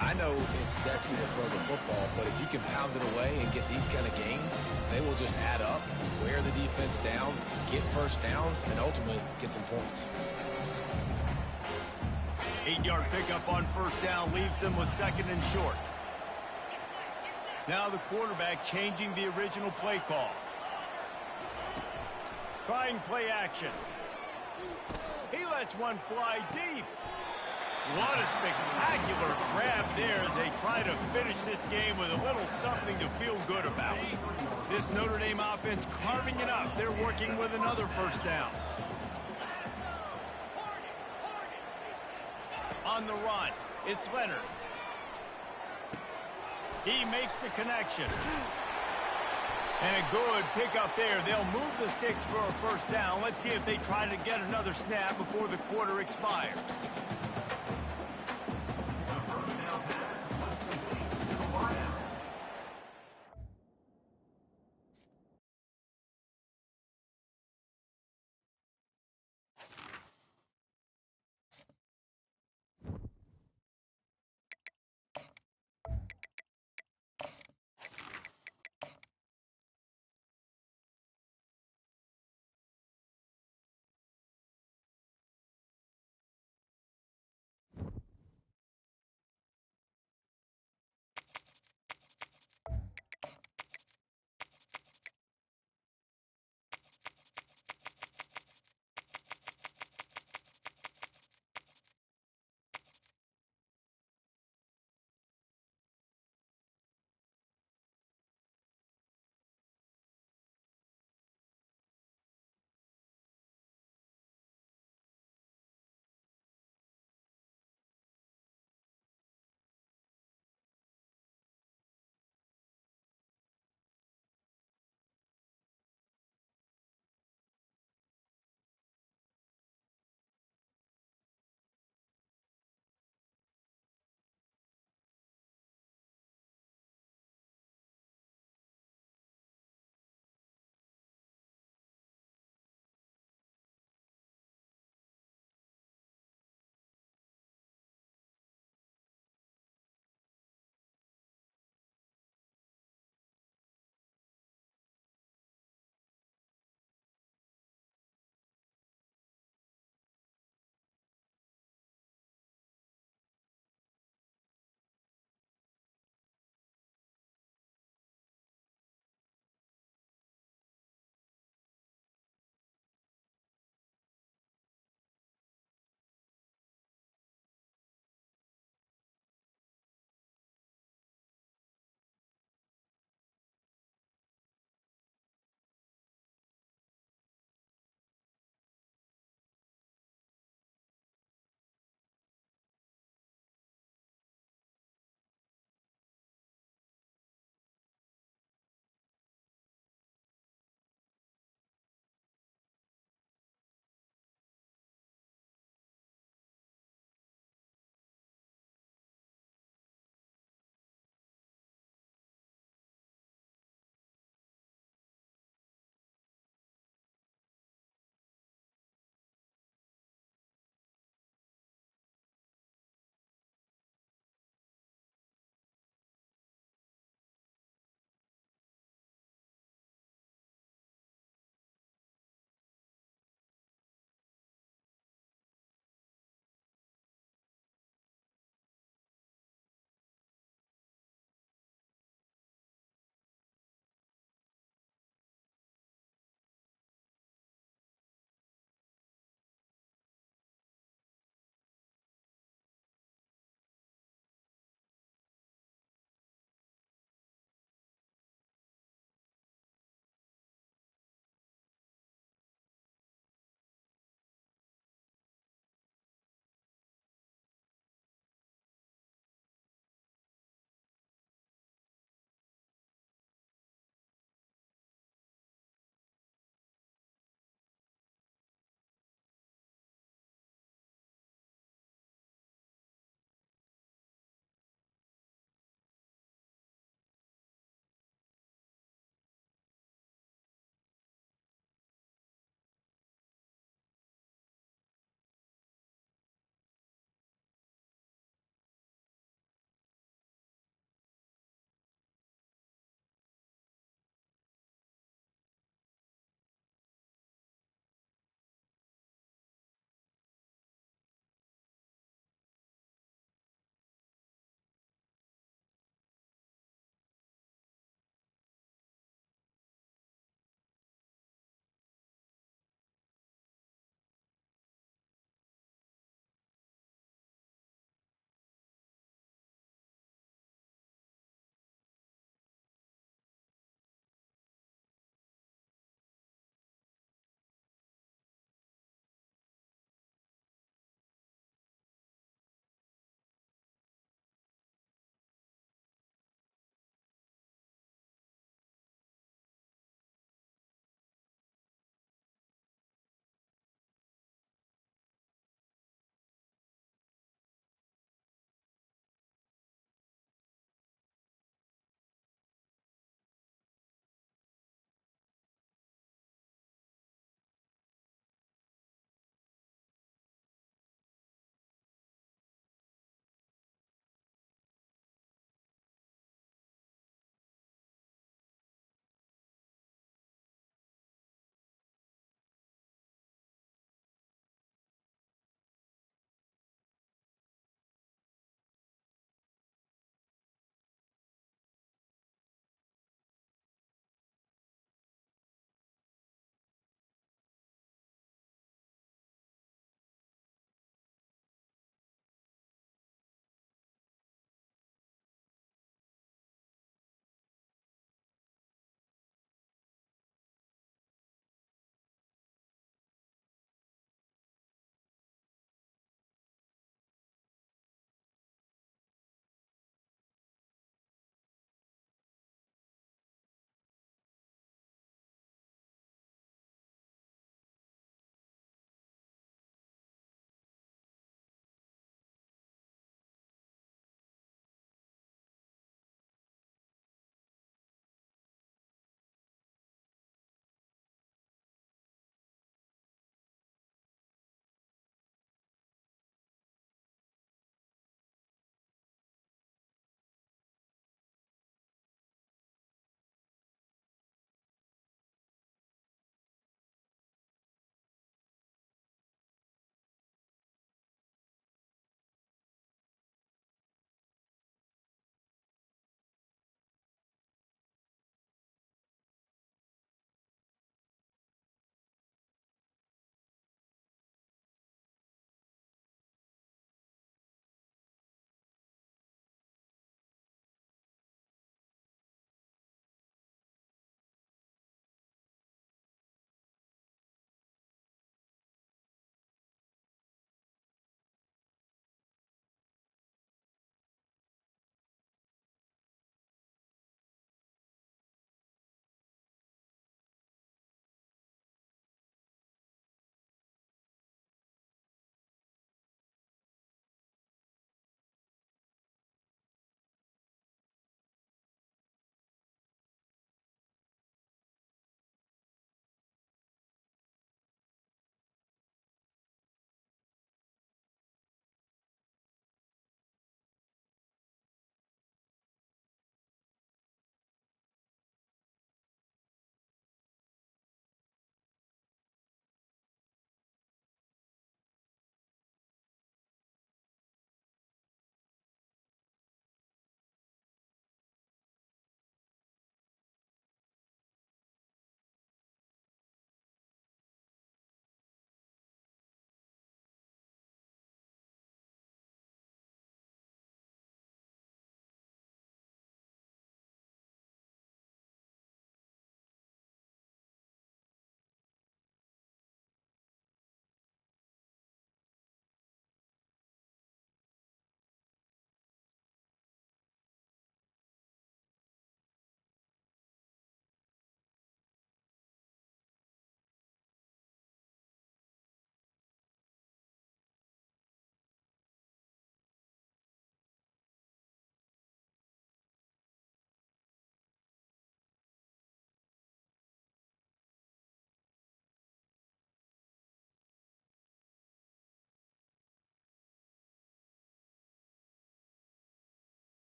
I know it's sexy to throw the football, but if you can pound it away and get these kind of gains, they will just add up, wear the defense down, get first downs, and ultimately get some points. 8-yard pickup on first down leaves them with 2nd and short. Now the quarterback changing the original play call. Trying play action. He lets one fly deep. What a spectacular grab there as they try to finish this game with a little something to feel good about. This Notre Dame offense carving it up. They're working with another first down. On the run. It's Leonard. He makes the connection. And a good pickup there. They'll move the sticks for a first down. Let's see if they try to get another snap before the quarter expires.